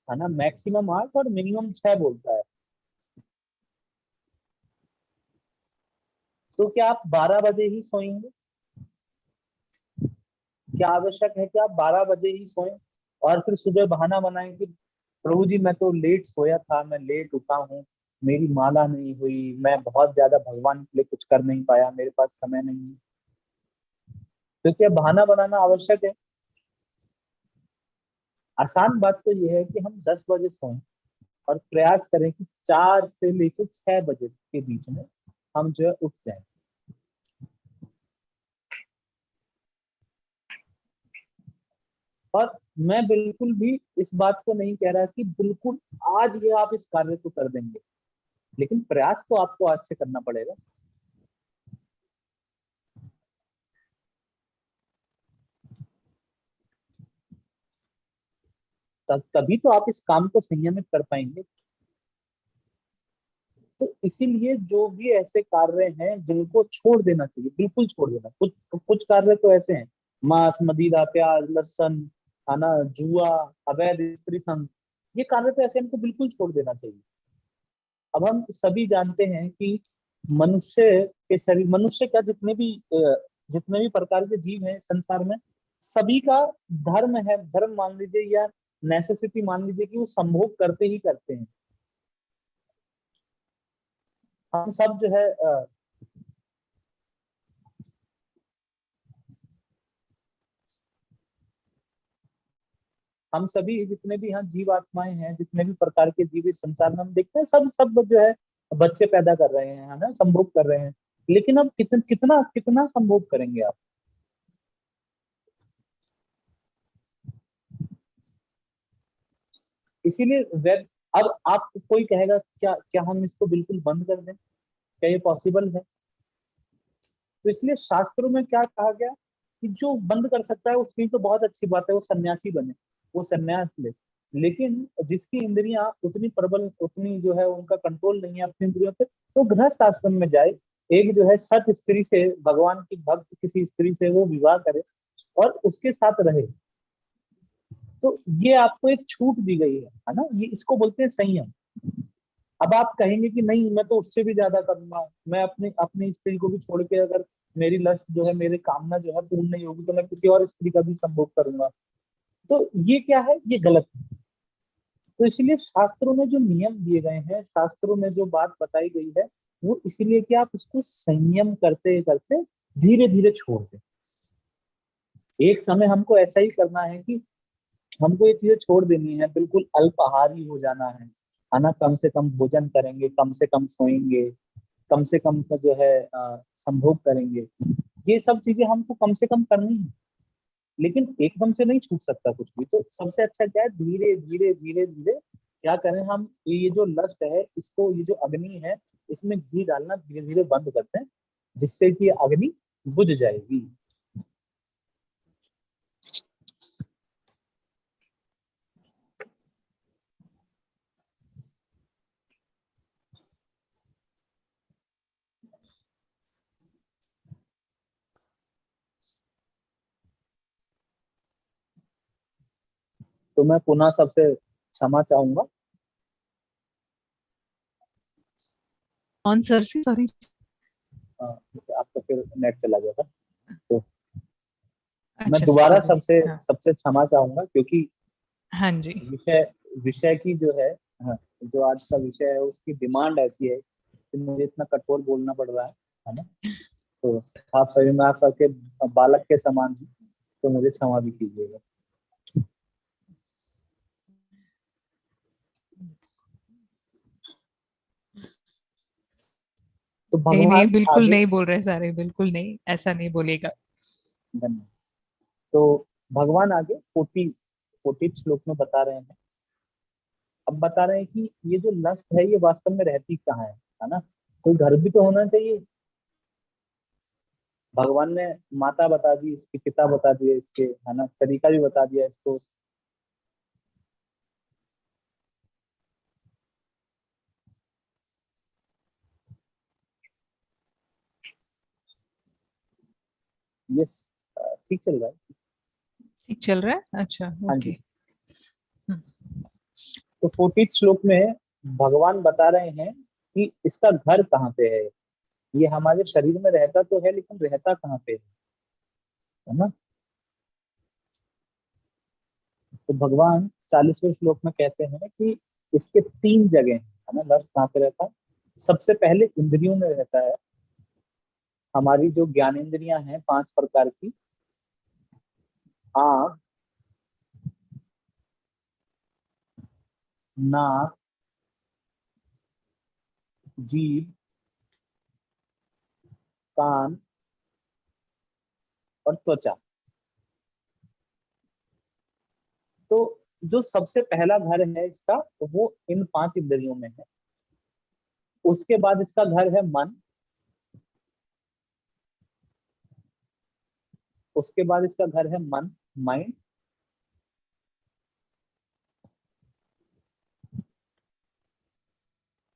[SPEAKER 2] है ना। मैक्सिमम 8 और मिनिमम 6 बोलता है। तो क्या आप 12 बजे ही सोएंगे? क्या आवश्यक है कि आप 12 बजे ही सोएं और फिर सुबह बहाना बनाएं कि प्रभु जी मैं तो लेट सोया था, मैं लेट उठा हूँ, मेरी माला नहीं हुई, मैं बहुत ज्यादा भगवान के लिए कुछ कर नहीं पाया, मेरे पास समय नहीं है? तो क्या बहाना बनाना आवश्यक है? आसान बात तो यह है कि हम 10 बजे सोएं और प्रयास करें कि 4 से लेकर 6 बजे के बीच में हम जो है उठ जाएं। और मैं बिल्कुल भी इस बात को नहीं कह रहा कि बिल्कुल आज ये आप इस कार्य को कर देंगे, लेकिन प्रयास तो आपको आज से करना पड़ेगा। तब तभी तो आप इस काम को संयमित कर पाएंगे। तो इसीलिए जो भी ऐसे कार्य हैं जिनको छोड़ देना चाहिए, बिल्कुल छोड़ देना। कुछ कुछ कार्य तो ऐसे हैं, मांस मदिरा प्याज लहसुन, खाना, जुआ, अवैध स्त्री संग, ये कार्य तो ऐसे इनको बिल्कुल छोड़ देना चाहिए। अब हम सभी जानते हैं कि मनुष्य के शरीर, मनुष्य का जितने भी प्रकार के जीव हैं संसार में, सभी का धर्म है, धर्म मान लीजिए या नेसेसिटी मान लीजिए, कि वो संभोग करते ही करते हैं। हम सब जो है हम सभी जितने भी यहाँ जीव आत्माएं हैं, जितने भी प्रकार के जीव इस संसार में हम देखते हैं, सब सब जो है बच्चे पैदा कर रहे हैं, है ना, संभोग कर रहे हैं। लेकिन अब कितना कितना संभोग करेंगे आप? इसीलिए वेब, अब आप कोई कहेगा क्या क्या हम इसको बिल्कुल बंद कर दें? क्या ये पॉसिबल है? तो इसलिए शास्त्रों में क्या कहा गया कि जो बंद कर सकता है उसकी तो बहुत अच्छी बात है, वो सन्यासी बने, वो सन्यास ले। लेकिन जिसकी इंद्रियां उतनी प्रबल, उतनी जो है उनका कंट्रोल नहीं है अपनी इंद्रियों पे, तो गृहस्थ आश्रम में जाए, एक जो है सत स्त्री से, भगवान की भक्त किसी स्त्री से वो विवाह करे और उसके साथ रहे। तो ये आपको एक छूट दी गई है ना, ये इसको बोलते हैं संयम। अब आप कहेंगे कि नहीं मैं तो उससे भी ज्यादा करूंगा, मैं अपनी अपनी स्त्री को भी छोड़ के, अगर मेरी लस्ट जो है, मेरी कामना जो है पूर्ण नहीं होगी, तो मैं किसी और स्त्री का भी संभोग करूंगा। तो ये क्या है, ये गलत है। तो इसलिए शास्त्रों में जो नियम दिए गए हैं, शास्त्रों में जो बात बताई गई है, वो इसीलिए कि आप उसको संयम करते करते धीरे धीरे छोड़ दें। एक समय हमको ऐसा ही करना है कि हमको ये चीजें छोड़ देनी है, बिल्कुल अल्पाहारी हो जाना है ना, कम से कम भोजन करेंगे, कम से कम सोएंगे, कम से कम का जो है संभोग करेंगे। ये सब चीजें हमको कम से कम करनी है, लेकिन एकदम से नहीं छूट सकता कुछ भी। तो सबसे अच्छा क्या है, धीरे धीरे धीरे धीरे क्या करें हम, ये जो लस्ट है इसको, ये जो अग्नि है, इसमें घी डालना धीरे धीरे बंद करते हैं, जिससे कि अग्नि बुझ जाएगी। तो मैं पुनः सबसे क्षमा चाहूंगा।
[SPEAKER 1] कौन सर से, सॉरी।
[SPEAKER 2] तो आपका फिर नेट चला गया था। तो मैं
[SPEAKER 1] अच्छा,
[SPEAKER 2] दोबारा
[SPEAKER 1] सॉरी।
[SPEAKER 2] सबसे
[SPEAKER 1] हाँ।
[SPEAKER 2] सबसे क्षमा चाहूंगा, क्योंकि
[SPEAKER 1] हाँ जी।
[SPEAKER 2] विषय विषय की जो है, हाँ, जो आज का विषय है उसकी डिमांड ऐसी है कि मुझे इतना कठोर बोलना पड़ रहा है ना। तो आप सभी, मैं आप सबके बालक के समान हूँ, तो मुझे क्षमा भी कीजिएगा। तो
[SPEAKER 1] नहीं नहीं,
[SPEAKER 2] भगवान
[SPEAKER 1] बिल्कुल
[SPEAKER 2] आगे,
[SPEAKER 1] नहीं बोल रहे सारे, बिल्कुल नहीं, ऐसा नहीं बोलेगा।
[SPEAKER 2] धन्यवाद। तो भगवान आगे 40 श्लोक में बता रहे हैं। अब बता रहे हैं कि ये जो लस्ट है ये वास्तव में रहती कहाँ है ना। कोई घर भी तो होना चाहिए। भगवान ने माता बता दी, इसके पिता बता दिए, इसके है ना तरीका भी बता दिया इसको। ये ठीक चल रहा है।
[SPEAKER 1] ठीक चल रहा है, अच्छा,
[SPEAKER 2] हाँ जी।
[SPEAKER 1] ओके। हम्म।
[SPEAKER 2] तो 40 श्लोक में भगवान बता रहे हैं कि इसका घर कहाँ पे है। ये हमारे शरीर में रहता तो है, लेकिन रहता कहाँ पे है ना। तो भगवान 40वें श्लोक में कहते हैं कि इसके 3 जगह है ना, लफ्ज कहाँ पे रहता है। सबसे पहले इंद्रियों में रहता है। हमारी जो ज्ञानेंद्रियां हैं 5 प्रकार की, आँख, नाक, जीभ, कान और त्वचा। तो जो सबसे पहला घर है इसका, वो इन 5 इंद्रियों में है। उसके बाद इसका घर है मन। उसके बाद इसका घर है मन, माइंड।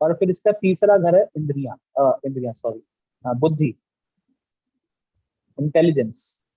[SPEAKER 2] और फिर इसका तीसरा घर है इंद्रियां, इंद्रियां सॉरी, बुद्धि, इंटेलिजेंस।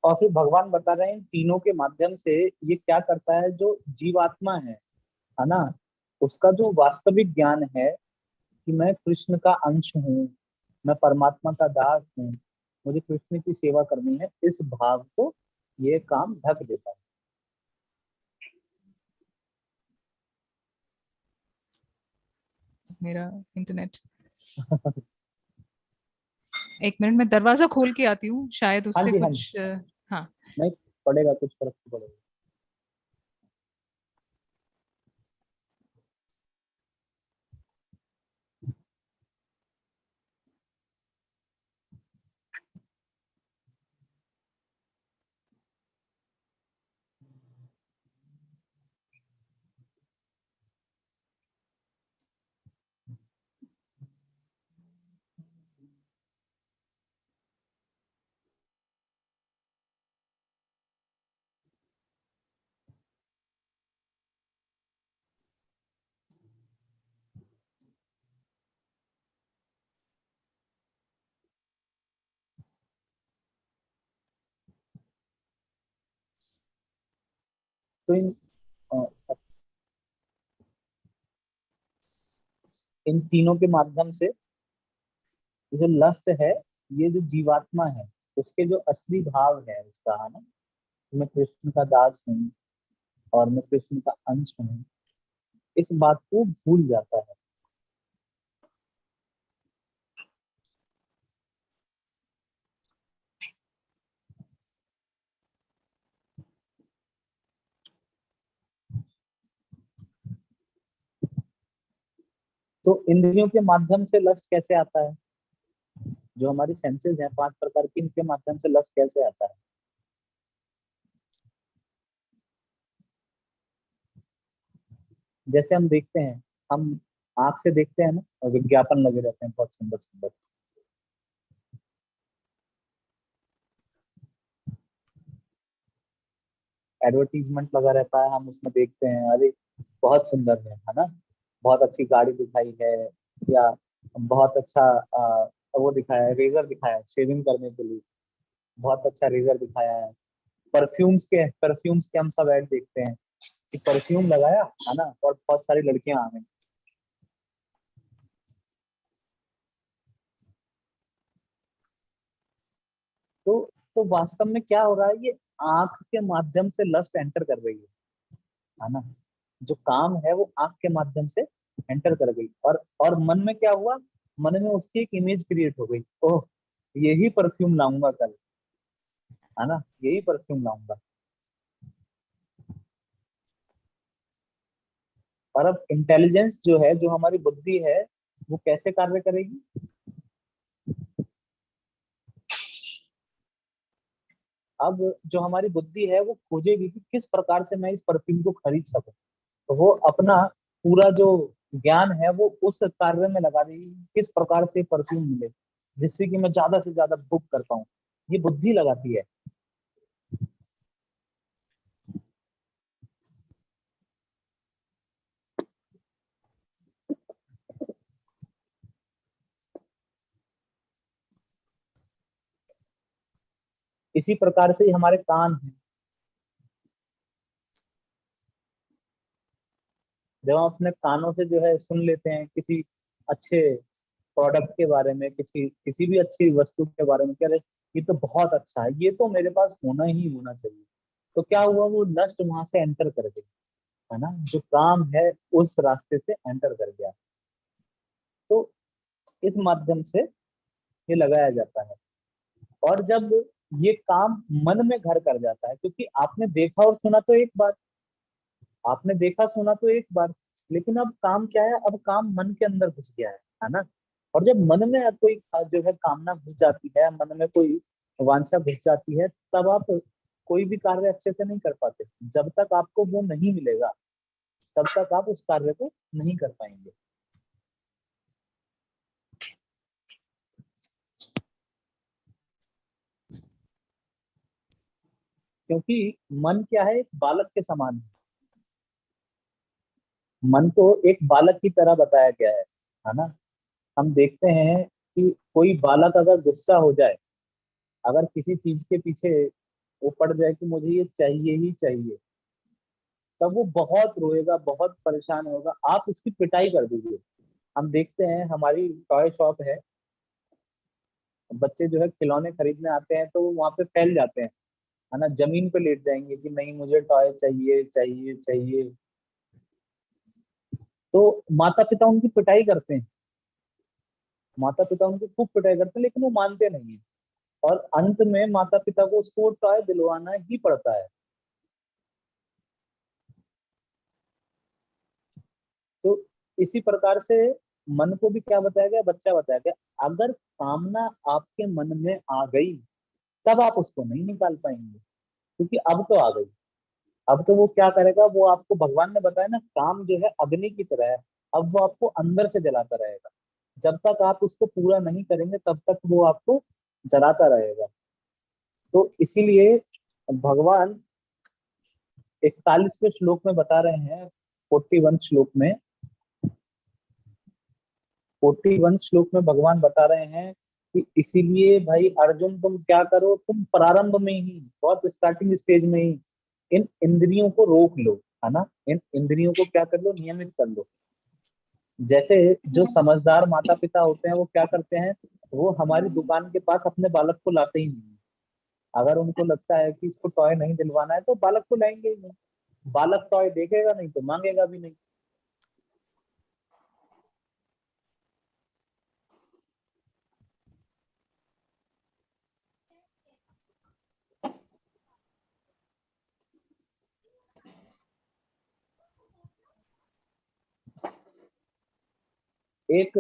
[SPEAKER 2] और फिर भगवान बता रहे हैं तीनों के माध्यम से ये क्या करता है, जो जीवात्मा है ना, उसका जो वास्तविक ज्ञान है कि मैं कृष्ण का अंश हूँ, मैं परमात्मा का दास हूँ, मुझे कृष्ण की सेवा करनी है, इस भाव को ये काम ढक देता है।
[SPEAKER 1] मेरा इंटरनेट। एक मिनट में दरवाजा खोल के आती हूँ, शायद
[SPEAKER 2] हाँ
[SPEAKER 1] उससे
[SPEAKER 2] जी, हाँ जी।
[SPEAKER 1] कुछ हाँ।
[SPEAKER 2] नहीं पड़ेगा, कुछ फर्क तो पड़ेगा। तो अ, इन तीनों के माध्यम से जो लस्ट है, ये जो जीवात्मा है, उसके जो असली भाव है उसका, है ना, मैं कृष्ण का दास हूँ और मैं कृष्ण का अंश हूँ, इस बात को भूल जाता है। तो इंद्रियों के माध्यम से लस्ट कैसे आता है? जो हमारी सेंसेस हैं 5 प्रकार की, इनके माध्यम से लस्ट कैसे आता है? जैसे हम देखते हैं, हम आंख से देखते हैं ना, और विज्ञापन लगे रहते हैं बहुत सुंदर सुंदर, एडवर्टीजमेंट लगा रहता है, हम उसमें देखते हैं, अरे बहुत सुंदर है ना, बहुत अच्छी गाड़ी दिखाई है, या बहुत अच्छा वो दिखाया है, रेजर दिखाया है शेविंग करने के लिए, बहुत अच्छा रेजर दिखाया है। परफ्यूम्स के हम सब ऐड देखते हैं कि परफ्यूम लगाया, है ना, और बहुत सारी लड़कियां आ गई। तो तो वास्तव में क्या हो रहा है, ये आंख के माध्यम से लस्ट एंटर कर रही है ना, जो काम है वो आंख के माध्यम से एंटर कर गई, और मन में क्या हुआ, मन में उसकी एक इमेज क्रिएट हो गई, ओह यही परफ्यूम लाऊंगा कल, है ना, यही परफ्यूम लाऊंगा। और अब इंटेलिजेंस जो है, जो हमारी बुद्धि है, वो कैसे कार्य करेगी? अब जो हमारी बुद्धि है वो खोजेगी कि किस प्रकार से मैं इस परफ्यूम को खरीद सकूं, तो वो अपना पूरा जो ज्ञान है वो उस कार्य में लगा देगी, किस प्रकार से परफ्यूम मिले जिससे कि मैं ज्यादा से ज्यादा बुक कर पाऊं। ये बुद्धि लगाती है। इसी प्रकार से ही हमारे कान हैं, जब हम अपने कानों से जो है सुन लेते हैं किसी अच्छे प्रोडक्ट के बारे में, किसी किसी भी अच्छी वस्तु के बारे में, कह रहे ये तो बहुत अच्छा है, ये तो मेरे पास होना ही होना चाहिए, तो क्या हुआ, वो लस्ट वहां से एंटर कर गई, है ना, जो काम है उस रास्ते से एंटर कर गया। तो इस माध्यम से ये लगाया जाता है। और जब ये काम मन में घर कर जाता है, क्योंकि आपने देखा और सुना तो एक बार, आपने देखा सुना तो एक बार, लेकिन अब काम क्या है, अब काम मन के अंदर घुस गया है ना। और जब मन में कोई जो है कामना घुस जाती है, मन में कोई वांछा घुस जाती है, तब आप कोई भी कार्य अच्छे से नहीं कर पाते। जब तक आपको वो नहीं मिलेगा, तब तक आप उस कार्य को नहीं कर पाएंगे। क्योंकि मन क्या है, एक बालक के समान है। मन को एक बालक की तरह बताया गया है ना। हम देखते हैं कि कोई बालक अगर गुस्सा हो जाए, अगर किसी चीज के पीछे वो पड़ जाए कि मुझे ये चाहिए ही चाहिए, तब वो बहुत रोएगा, बहुत परेशान होगा, आप उसकी पिटाई कर दीजिए। हम देखते हैं, हमारी टॉय शॉप है, बच्चे जो है खिलौने खरीदने आते हैं तो वो वहां पे फैल जाते हैं, है ना, जमीन पे लेट जाएंगे कि नहीं मुझे टॉय चाहिए चाहिए चाहिए। तो माता पिता उनकी पिटाई करते हैं, माता पिता उनकी खूब पिटाई करते हैं लेकिन वो मानते नहीं है, और अंत में माता पिता को उसको वो टॉय दिलवाना ही पड़ता है। तो इसी प्रकार से मन को भी क्या बताया गया, बच्चा बताया गया, अगर कामना आपके मन में आ गई तब आप उसको नहीं निकाल पाएंगे, क्योंकि अब तो आ गई। अब तो वो क्या करेगा, वो आपको भगवान ने बताया ना, काम जो है अग्नि की तरह है, अब वो आपको अंदर से जलाता रहेगा। जब तक आप उसको पूरा नहीं करेंगे तब तक वो आपको जलाता रहेगा। तो इसीलिए भगवान 41वें श्लोक में बता रहे हैं, 41 श्लोक में भगवान बता रहे हैं कि इसीलिए भाई अर्जुन, तुम क्या करो, तुम प्रारंभ में ही, बहुत स्टार्टिंग स्टेज में ही इन इंद्रियों को रोक लो, है ना, इन इंद्रियों को क्या कर लो, नियमित कर लो। जैसे जो समझदार माता पिता होते हैं वो क्या करते हैं, वो हमारी दुकान के पास अपने बालक को लाते ही नहीं। अगर उनको लगता है कि इसको टॉय नहीं दिलवाना है तो बालक को लाएंगे ही नहीं। बालक टॉय देखेगा नहीं तो मांगेगा भी नहीं। एक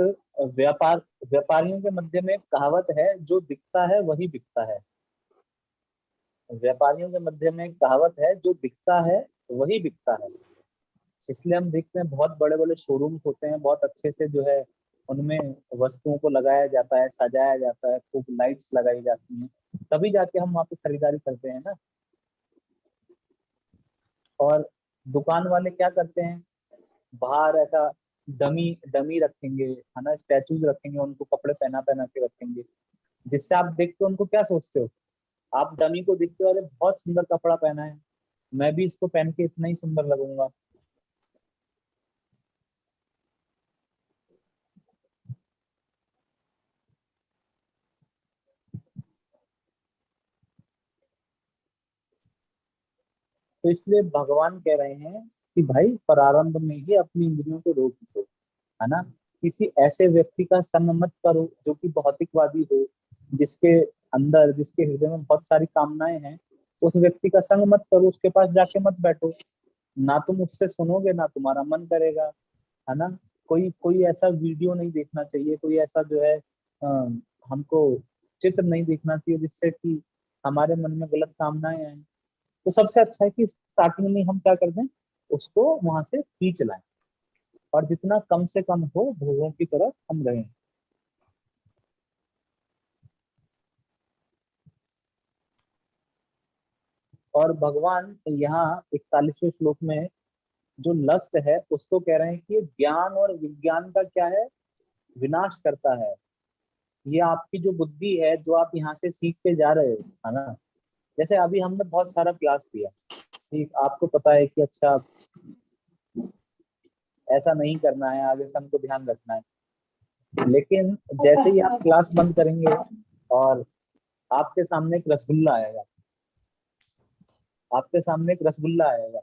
[SPEAKER 2] व्यापार व्यापारियों के मध्य में एक कहावत है, जो दिखता है वही बिकता है। व्यापारियों के मध्य में एक कहावत है, जो दिखता है वही बिकता है। इसलिए हम देखते हैं बहुत बड़े बड़े शोरूम्स होते हैं, बहुत अच्छे से जो है उनमें वस्तुओं को लगाया जाता है, सजाया जाता है, खूब लाइट्स लगाई जाती हैं, तभी जाके हम वहाँ पे खरीदारी करते हैं ना। और दुकान वाले क्या करते हैं, बाहर ऐसा डमी डमी रखेंगे, है ना, स्टैचूज रखेंगे, उनको कपड़े पहना पहना के रखेंगे, जिससे आप देख के उनको क्या सोचते हो, आप डमी को देखते हो, अरे बहुत सुंदर कपड़ा पहना है, मैं भी इसको पहन के इतना ही सुंदर लगूंगा। तो इसलिए भगवान कह रहे हैं कि भाई प्रारंभ में ही अपनी इंद्रियों को रोक दो, है ना। किसी ऐसे व्यक्ति का संग मत करो जो कि भौतिकवादी हो, जिसके अंदर, जिसके हृदय में बहुत सारी कामनाएं हैं। उस व्यक्ति का संग मत करो, उसके पास जाके मत बैठो, ना तुम उससे सुनोगे ना तुम्हारा मन करेगा, है ना। कोई कोई ऐसा वीडियो नहीं देखना चाहिए, कोई ऐसा जो है हमको चित्र नहीं देखना चाहिए जिससे कि हमारे मन में गलत कामनाएं आए। तो सबसे अच्छा है कि स्टार्टिंग में हम क्या कर दें, उसको वहां से खींच लाएं, और जितना कम से कम हो भोगों की तरफ हम रहें। और भगवान यहाँ 41वें श्लोक में जो लस्ट है उसको कह रहे हैं कि ये ज्ञान और विज्ञान का क्या है, विनाश करता है। ये आपकी जो बुद्धि है, जो आप यहाँ से सीख के जा रहे हो, है ना, जैसे अभी हमने बहुत सारा क्लास लिया, ठीक, आपको पता है कि अच्छा ऐसा नहीं करना है, आगे से हमको ध्यान रखना है। लेकिन जैसे ही आप क्लास बंद करेंगे और आपके सामने एक रसगुल्ला आएगा, आपके सामने एक रसगुल्ला आएगा,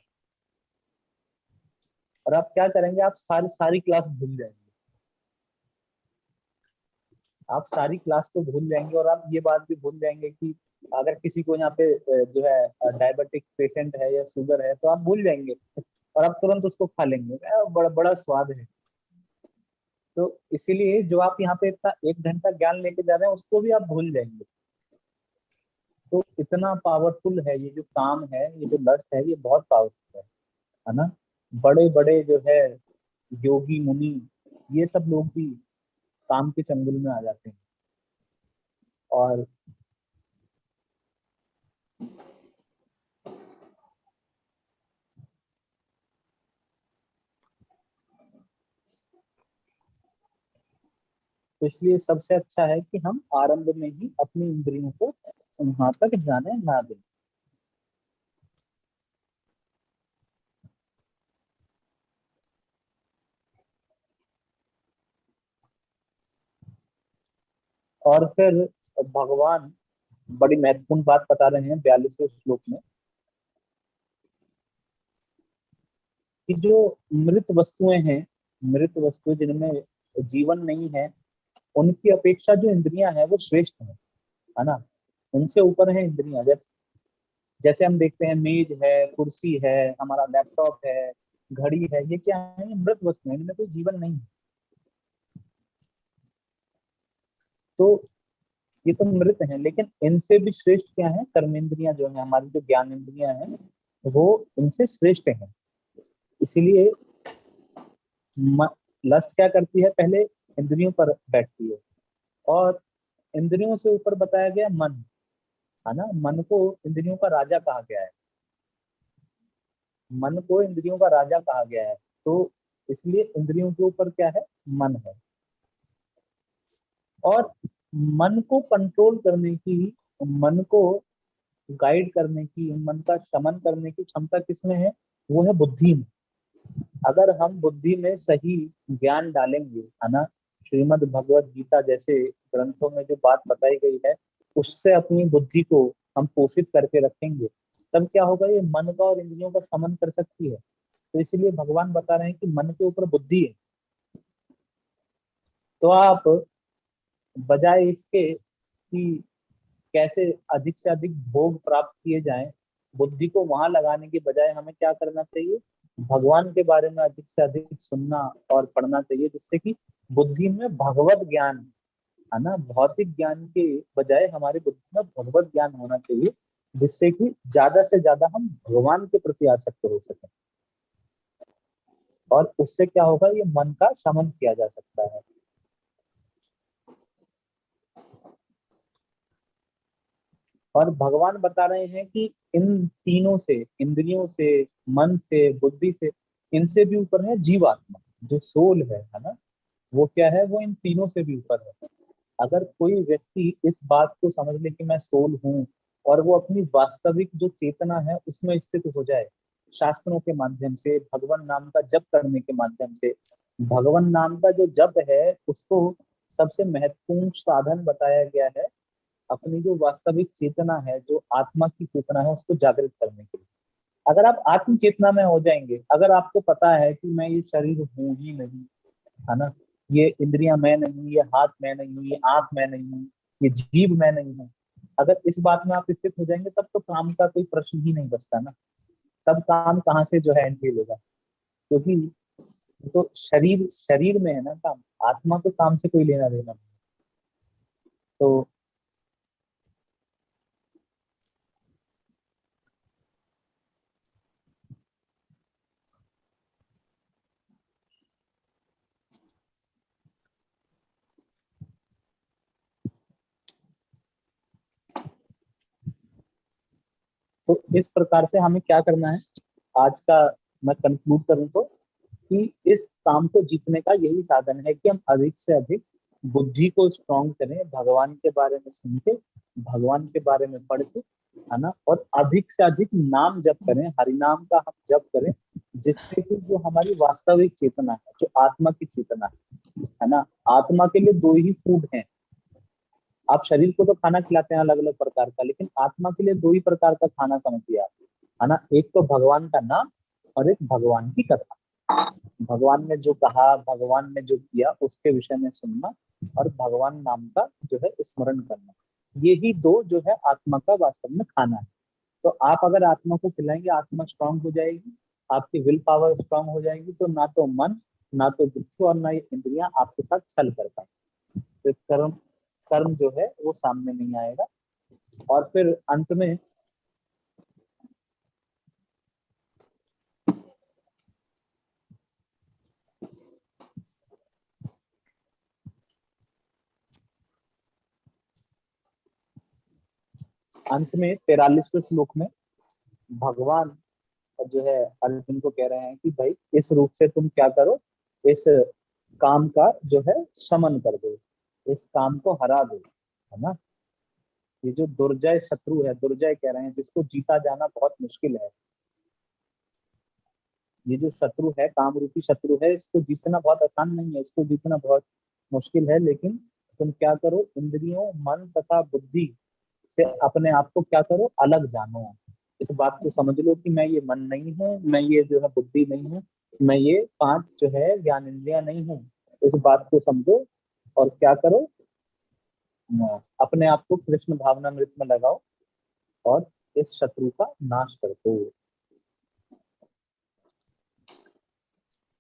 [SPEAKER 2] और आप क्या करेंगे, आप सारी सारी क्लास भूल जाएंगे। आप सारी क्लास को भूल जाएंगे, और आप ये बात भी भूल जाएंगे कि अगर किसी को यहाँ पे जो है डायबिटिक पेशेंट है या शुगर है तो आप भूल जाएंगे, और आप तुरंत उसको खा लेंगे, बड़ा बड़ा स्वाद है। तो इसीलिए जो आप यहाँ पे इतना 1 घंटा ज्ञान लेके जा रहे हैं उसको भी आप भूल जाएंगे। तो इतना पावरफुल है ये जो काम है, ये जो लस्ट है, ये बहुत पावरफुल है ना। बड़े बड़े जो है योगी मुनि, ये सब लोग भी काम के चंगुल में आ जाते हैं। और तो इसलिए सबसे अच्छा है कि हम आरंभ में ही अपनी इंद्रियों को वहां तक जाने ना दें। और फिर भगवान बड़ी महत्वपूर्ण बात बता रहे हैं 42वें श्लोक में, कि जो मृत वस्तुएं हैं, मृत वस्तुएं जिनमें जीवन नहीं है, उनकी अपेक्षा जो इंद्रियां हैं वो श्रेष्ठ है ना। उनसे ऊपर है इंद्रियां। जैसे जैसे हम देखते हैं मेज है, कुर्सी है, हमारा लैपटॉप है, घड़ी है, ये क्या है? ये मृत वस्तु है, इनमें कोई जीवन नहीं है। तो ये तो मृत है, लेकिन इनसे भी श्रेष्ठ क्या है? कर्मेंद्रियां जो है, हमारी जो ज्ञान इंद्रियां हैं, वो इनसे श्रेष्ठ है। इसीलिए लस्ट क्या करती है? पहले इंद्रियों पर बैठती है, और इंद्रियों से ऊपर बताया गया मन, है ना। मन को इंद्रियों का राजा कहा गया है। मन को इंद्रियों का राजा कहा गया है। तो इसलिए इंद्रियों के ऊपर क्या है? मन है। और मन को कंट्रोल करने की, मन को गाइड करने की, मन का शमन करने की क्षमता किसमें है? वो है बुद्धि में। अगर हम बुद्धि में सही ज्ञान डालेंगे, है ना, श्रीमद् भगवत गीता जैसे ग्रंथों में जो बात बताई गई है, उससे अपनी बुद्धि को हम पोषित करके रखेंगे, तब क्या होगा? ये मन का और इंद्रियों का समन कर सकती है। तो इसलिए भगवान बता रहे हैं कि मन के ऊपर बुद्धि है। तो आप बजाय इसके कि कैसे अधिक से अधिक भोग प्राप्त किए जाएं, बुद्धि को वहां लगाने के बजाय हमें क्या करना चाहिए? भगवान के बारे में अधिक से अधिक सुनना और पढ़ना चाहिए, जिससे कि बुद्धि में भगवत ज्ञान, है ना, भौतिक ज्ञान के बजाय हमारी बुद्धि में भगवत ज्ञान होना चाहिए, जिससे कि ज्यादा से ज्यादा हम भगवान के प्रति आसक्त हो सके। और उससे क्या होगा? ये मन का शमन किया जा सकता है। और भगवान बता रहे हैं कि इन तीनों से, इंद्रियों से, मन से, बुद्धि से, इनसे भी ऊपर है जीवात्मा, जो सोल है ना। वो क्या है? वो इन तीनों से भी ऊपर है। अगर कोई व्यक्ति इस बात को समझ ले कि मैं सोल हूँ, और वो अपनी वास्तविक जो चेतना है उसमें स्थित हो जाए, शास्त्रों के माध्यम से, भगवान नाम का जप करने के माध्यम से। भगवान नाम का जो जप है, उसको सबसे महत्वपूर्ण साधन बताया गया है अपनी जो वास्तविक चेतना है, जो आत्मा की चेतना है, उसको जागृत करने के लिए। अगर आप आत्म चेतना में हो जाएंगे, अगर आपको पता है कि मैं ये शरीर हूँ ही नहीं, है ना, ये इंद्रियां मैं नहीं हूँ, ये हाथ मैं नहीं हूँ, ये आंख मैं नहीं हूँ, ये जीभ मैं नहीं हूँ, अगर इस बात में आप स्थित हो जाएंगे, तब तो काम का कोई प्रश्न ही नहीं बचता ना। तब काम कहाँ से जो है एंट्री लेगा? क्योंकि तो शरीर शरीर में है ना काम, आत्मा को काम से कोई लेना देना नहीं। तो तो इस प्रकार से हमें क्या करना है? आज का मैं कंक्लूड करूं तो, कि इस काम को जीतने का यही साधन है कि हम अधिक से अधिक बुद्धि को स्ट्रांग करें, भगवान के बारे में सुन के, भगवान के बारे में पढ़ के, है ना, और अधिक से अधिक नाम जप करें, हरि नाम का हम जप करें, जिससे कि जो हमारी वास्तविक चेतना है, जो आत्मा की चेतना है ना, आत्मा के लिए दो ही फूड हैं। आप शरीर को तो खाना खिलाते हैं अलग अलग प्रकार का, लेकिन आत्मा के लिए दो ही प्रकार का खाना समझिए आप, है ना। एक तो भगवान का नाम, और एक भगवान की कथा। भगवान ने जो कहा, भगवान ने जो किया, उसके विषय में सुनना, और भगवान नाम का जो है स्मरण करना। ये ही दो जो है आत्मा का वास्तव में खाना है। तो आप अगर आत्मा को खिलाएंगे, आत्मा स्ट्रांग हो जाएगी, आपकी विल पावर स्ट्रांग हो जाएगी, तो ना तो मन, ना तो बुद्धि, और ना ये इंद्रियां आपके साथ छल कर पाएंगे। तो कर्म कर्म जो है वो सामने नहीं आएगा। और फिर अंत में 43वें श्लोक में भगवान जो है अर्जुन को कह रहे हैं कि भाई इस रूप से तुम क्या करो, इस काम का जो है शमन कर दो, इस काम को हरा दो, है ना। ये जो दुर्जय शत्रु है, दुर्जय कह रहे हैं जिसको जीता जाना बहुत मुश्किल है, ये जो शत्रु है, काम रूपी शत्रु है, इसको जीतना बहुत आसान नहीं है, इसको जीतना बहुत मुश्किल है। लेकिन तुम क्या करो? इंद्रियों, मन तथा बुद्धि से अपने आप को क्या करो? अलग जानो। इस बात को समझ लो कि मैं ये मन नहीं हूँ, मैं ये जो है बुद्धि नहीं हूँ, मैं ये पांच जो है ज्ञान इंद्रियां नहीं हूँ। इस बात को समझो, और क्या करो, अपने आप को कृष्ण भावनामृत में लगाओ और इस शत्रु का नाश कर दो।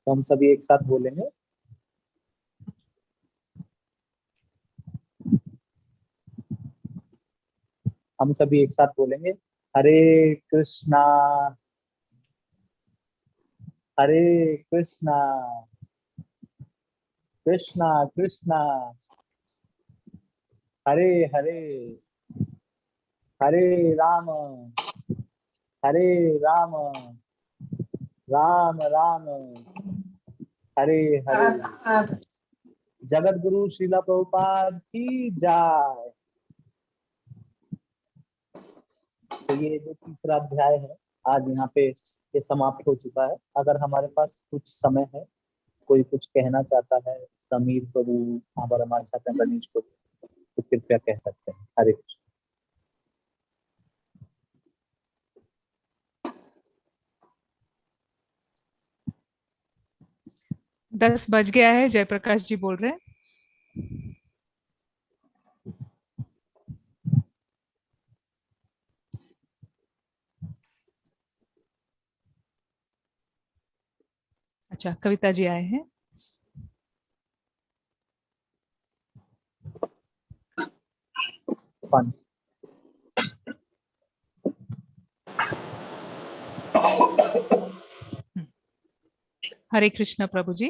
[SPEAKER 2] तो हम सभी एक साथ बोलेंगे, हम सभी एक साथ बोलेंगे, हरे कृष्णा, हरे कृष्णा, कृष्णा कृष्णा, हरे हरे, हरे राम, हरे राम, राम राम, हरे हरे। जगत गुरु श्रीला प्रभुपाद की जय। तो ये जो तीसरा अध्याय है आज यहाँ पे ये समाप्त हो चुका है। अगर हमारे पास कुछ समय है, कोई कुछ कहना चाहता है, समीर प्रभु हमारे हमारे साथ हैं, गणेश प्रभु, तो कृपया कह सकते हैं। हरे कृष्ण।
[SPEAKER 1] 10 बज गया है, जयप्रकाश जी बोल रहे हैं। अच्छा, कविता जी आए हैं।
[SPEAKER 2] फन।
[SPEAKER 1] हरे कृष्णा प्रभु जी।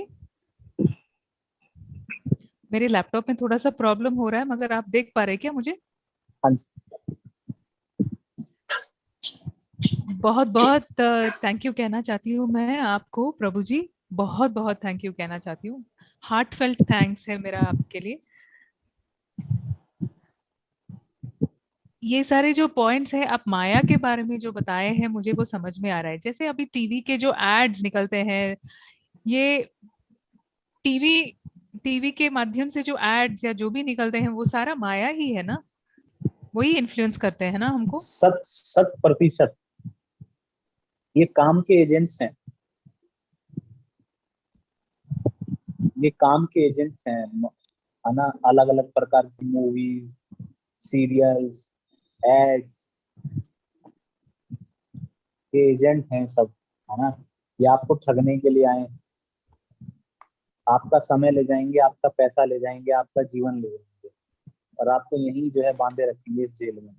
[SPEAKER 1] मेरे लैपटॉप में थोड़ा सा प्रॉब्लम हो रहा है, मगर आप देख पा रहे हैं क्या मुझे?
[SPEAKER 2] हाँ जी।
[SPEAKER 1] बहुत बहुत थैंक यू कहना चाहती हूँ मैं आपको प्रभु जी। बहुत बहुत थैंक यू कहना चाहती हूँ। हार्टफेल्ट थैंक्स है मेरा आपके लिए। ये सारे जो पॉइंट्स हैं आप माया के बारे में जो बताए हैं, मुझे वो समझ में आ रहा है। जैसे अभी टीवी के जो एड्स निकलते हैं, ये टीवी टीवी के माध्यम से जो एड्स या जो भी निकलते हैं, वो सारा माया ही है ना? वही इन्फ्लुएंस करते हैं ना हमको?
[SPEAKER 2] 100% ये काम के एजेंट्स हैं, ये काम के एजेंट्स हैं, है ना। अलग अलग प्रकार की मूवीज, सीरियल्स, एड्स के एजेंट हैं सब, है ना। ये आपको ठगने के लिए आए हैं, आपका समय ले जाएंगे, आपका पैसा ले जाएंगे, आपका जीवन ले जाएंगे, और आपको यहीं जो है बांधे रखेंगे इस जेल में।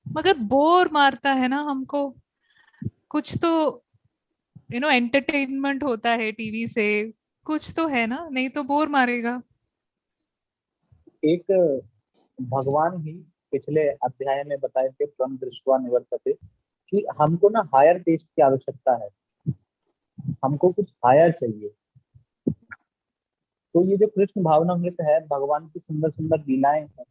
[SPEAKER 1] मगर बोर मारता है ना हमको। कुछ तो एंटरटेनमेंट होता है टीवी से। कुछ तो है ना, नहीं तो बोर मारेगा।
[SPEAKER 2] एक भगवान ही पिछले अध्याय में बताए थे, परम दृष्टवा निवर्तते, कि हमको ना हायर टेस्ट की आवश्यकता है, हमको कुछ हायर चाहिए। तो ये जो कृष्ण भावनामृत है, भगवान की सुंदर सुंदर लीलाएं हैं,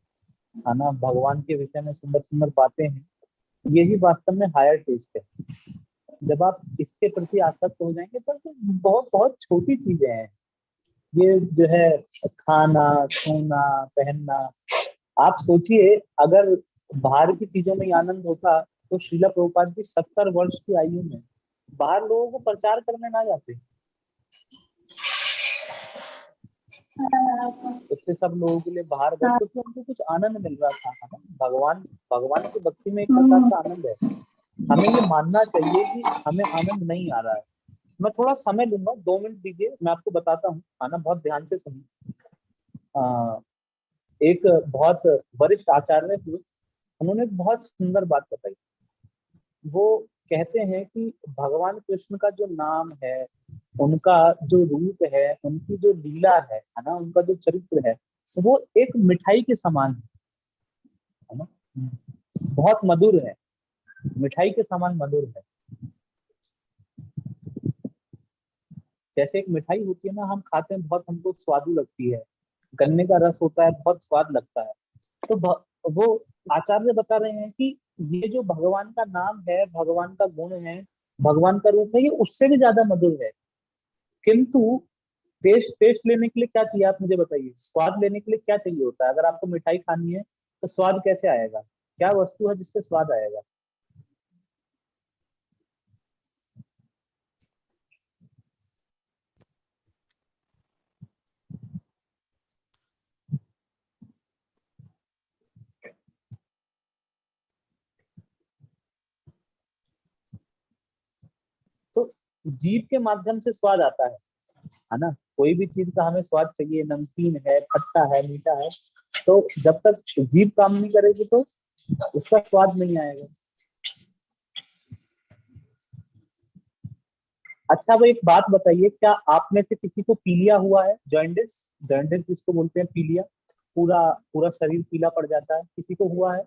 [SPEAKER 2] है ना, भगवान के विषय में सुंदर सुंदर बातें हैं, यही वास्तव में हायर टेस्ट है। जब आप इसके प्रति आसक्त हो जाएंगे तो बहुत बहुत छोटी चीजें हैं ये जो है, खाना, सोना, पहनना। आप सोचिए, अगर बाहर की चीजों में ही आनंद होता तो श्रीला प्रभुपाद जी 70 वर्ष की आयु में बाहर लोगों को प्रचार करने ना जाते। इसलिए सब लोगों के लिए बाहर गए क्योंकि उनको कुछ आनंद मिल रहा था, है ना। भगवान भगवान की भक्ति में एक प्रकार का आनंद है। हमें ये मानना चाहिए कि हमें आनंद नहीं आ रहा है। मैं थोड़ा समय लूंगा, 2 मिनट दीजिए, मैं आपको बताता हूँ, आना बहुत ध्यान से सुनिए। एक बहुत वरिष्ठ आचार्य हुए, उन्होंने एक बहुत सुंदर बात बताई। वो कहते हैं कि भगवान कृष्ण का जो नाम है, उनका जो रूप है, उनकी जो लीला है ना, उनका जो चरित्र है, वो एक मिठाई के समान है ना, बहुत मधुर है, मिठाई के समान मधुर है। जैसे एक मिठाई होती है ना, हम खाते हैं, बहुत हमको स्वादु लगती है, गन्ने का रस होता है, बहुत स्वाद लगता है। तो वो आचार्य बता रहे हैं कि ये जो भगवान का नाम है, भगवान का गुण है, भगवान का रूप है, ये उससे भी ज्यादा मधुर है। किंतु टेस्ट टेस्ट लेने के लिए क्या चाहिए आप मुझे बताइए, स्वाद लेने के लिए क्या चाहिए होता है? अगर आपको मिठाई खानी है तो स्वाद कैसे आएगा? क्या वस्तु है जिससे स्वाद आएगा? तो जीभ के माध्यम से स्वाद आता है ना? कोई भी चीज का हमें स्वाद चाहिए, नमकीन है, खट्टा है, मीठा है, तो जब तक जीभ काम नहीं करेगी तो उसका स्वाद नहीं आएगा। अच्छा, वो एक बात बताइए, क्या आप में से किसी को पीलिया हुआ है? जॉइंडिस, जॉइंडिस जिसको बोलते हैं पीलिया, पूरा पूरा शरीर पीला पड़ जाता है, किसी को हुआ है?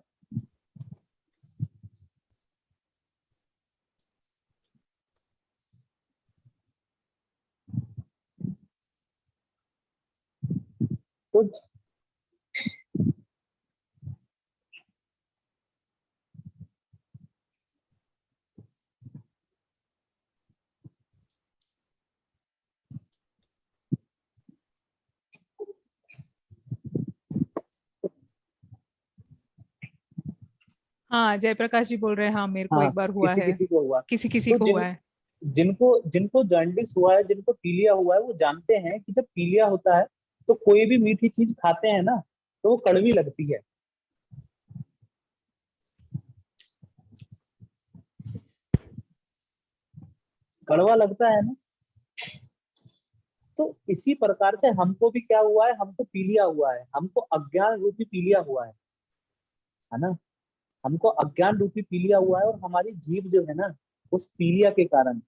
[SPEAKER 2] तो
[SPEAKER 1] हाँ, जयप्रकाश जी बोल रहे हैं, हाँ मेरे को
[SPEAKER 2] हाँ,
[SPEAKER 1] एक बार हुआ
[SPEAKER 2] किसी
[SPEAKER 1] है।
[SPEAKER 2] किसी को हुआ।
[SPEAKER 1] किसी किसी
[SPEAKER 2] तो
[SPEAKER 1] को हुआ है।
[SPEAKER 2] जिनको जिनको जॉन्डिस हुआ है, जिनको पीलिया हुआ है, वो जानते हैं कि जब पीलिया होता है तो कोई भी मीठी चीज खाते हैं ना, तो वो कड़वी लगती है। कड़वा लगता है ना? तो इसी प्रकार से हमको भी क्या हुआ है, हमको पीलिया हुआ है, हमको अज्ञान रूपी पीलिया हुआ है ना? हमको अज्ञान रूपी पीलिया हुआ है, और हमारी जीभ जो है ना, उस पीलिया के कारण,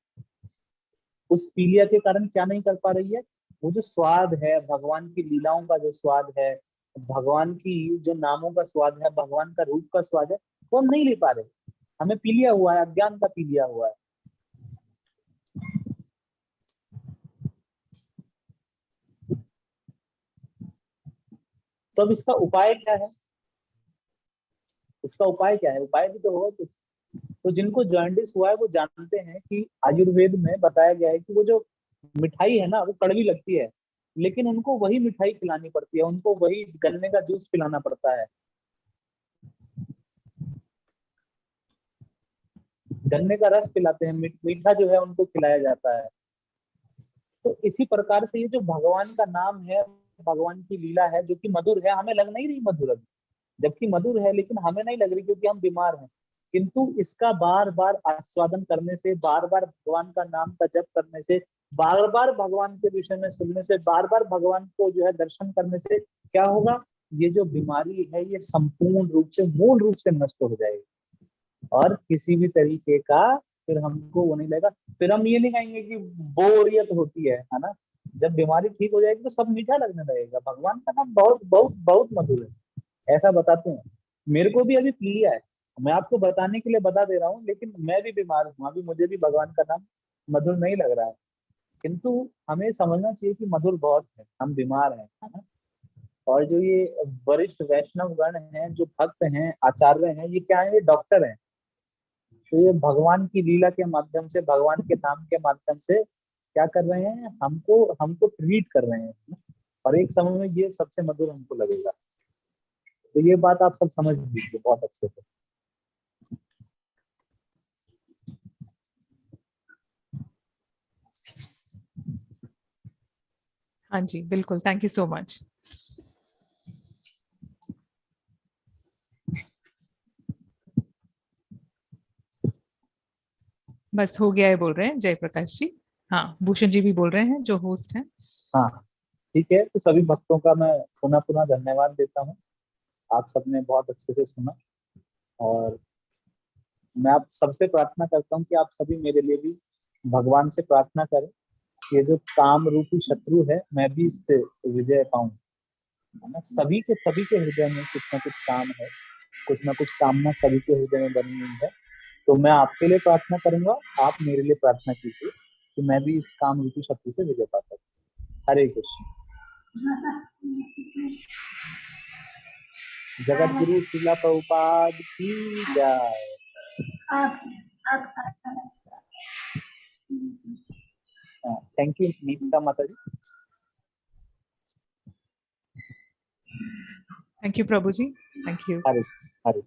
[SPEAKER 2] उस पीलिया के कारण क्या नहीं कर पा रही है? वो जो स्वाद है, भगवान की लीलाओं का जो स्वाद है, भगवान की जो नामों का स्वाद है, भगवान का रूप का स्वाद है, वो हम नहीं ले पा रहे। हमें पीलिया हुआ है, अज्ञान का पीलिया हुआ है। तो अब इसका उपाय क्या है? इसका उपाय क्या है? उपाय भी तो होगा कुछ। तो जिनको जॉन्डिस हुआ है वो जानते हैं कि आयुर्वेद में बताया गया है कि वो जो मिठाई है ना, वो कड़वी लगती है, लेकिन उनको वही मिठाई खिलानी पड़ती है, उनको वही गन्ने का जूस पिलाना पड़ता है, गन्ने का रस पिलाते हैं, मीठा जो है उनको खिलाया जाता है। तो इसी प्रकार से ये जो भगवान का नाम है, भगवान की लीला है, जो कि मधुर है, हमें लग नहीं रही मधुर अभी, जबकि मधुर है, लेकिन हमें नहीं लग रही क्योंकि हम बीमार हैं। किंतु इसका बार बार आस्वादन करने से, बार बार भगवान का नाम का जप करने से, बार बार भगवान के विषय में सुनने से, बार बार भगवान को जो है दर्शन करने से क्या होगा? ये जो बीमारी है ये संपूर्ण रूप से, मूल रूप से नष्ट हो जाएगी, और किसी भी तरीके का फिर हमको वो नहीं लगेगा। फिर हम ये नहीं कहेंगे कि बोरियत होती है ना? जब बीमारी ठीक हो जाएगी तो सब मीठा लगने लगेगा, भगवान का नाम बहुत बहुत बहुत मधुर है, ऐसा बताते हैं। मेरे को भी अभी पीलिया है, मैं आपको बताने के लिए बता दे रहा हूँ, लेकिन मैं भी बीमार हूँ अभी, मुझे भी भगवान का नाम मधुर नहीं लग रहा है। किंतु हमें समझना चाहिए कि मधुर बहुत है, हम बीमार हैं, है ना? और जो ये वरिष्ठ वैष्णव गण हैं, जो भक्त हैं, आचार्य हैं, ये क्या है? ये डॉक्टर हैं। तो ये भगवान की लीला के माध्यम से, भगवान के नाम के माध्यम से क्या कर रहे हैं? हमको हमको ट्रीट कर रहे हैं, और एक समय में ये सबसे मधुर हमको लगेगा। तो ये बात आप सब समझ लीजिए बहुत अच्छे से।
[SPEAKER 1] हाँ जी, बिल्कुल, थैंक यू सो मच। बस हो गया है बोल रहे हैं जयप्रकाश जी। हाँ, भूषण जी भी बोल रहे हैं जो होस्ट हैं।
[SPEAKER 2] हाँ, ठीक है, तो सभी भक्तों का मैं पुनः पुनः धन्यवाद देता हूँ। आप सबने बहुत अच्छे से सुना, और मैं आप सबसे प्रार्थना करता हूँ कि आप सभी मेरे लिए भी भगवान से प्रार्थना करें। ये जो काम रूपी शत्रु है, मैं भी इस पे विजय पाऊं, है ना? सभी के हृदय में कुछ ना कुछ काम है, कुछ ना कुछ कामना सभी के हृदय में बनी हुई है। तो मैं आपके लिए प्रार्थना करूंगा, आप मेरे लिए प्रार्थना कीजिए कि मैं भी इस काम रूपी शत्रु से विजय पा सकूं। हरे कृष्ण। जगत गुरु श्रीला प्रभुपाद की जय। थैंक यू नीता माता जी।
[SPEAKER 1] थैंक यू प्रभु ji, thank you.
[SPEAKER 2] Hare Hare.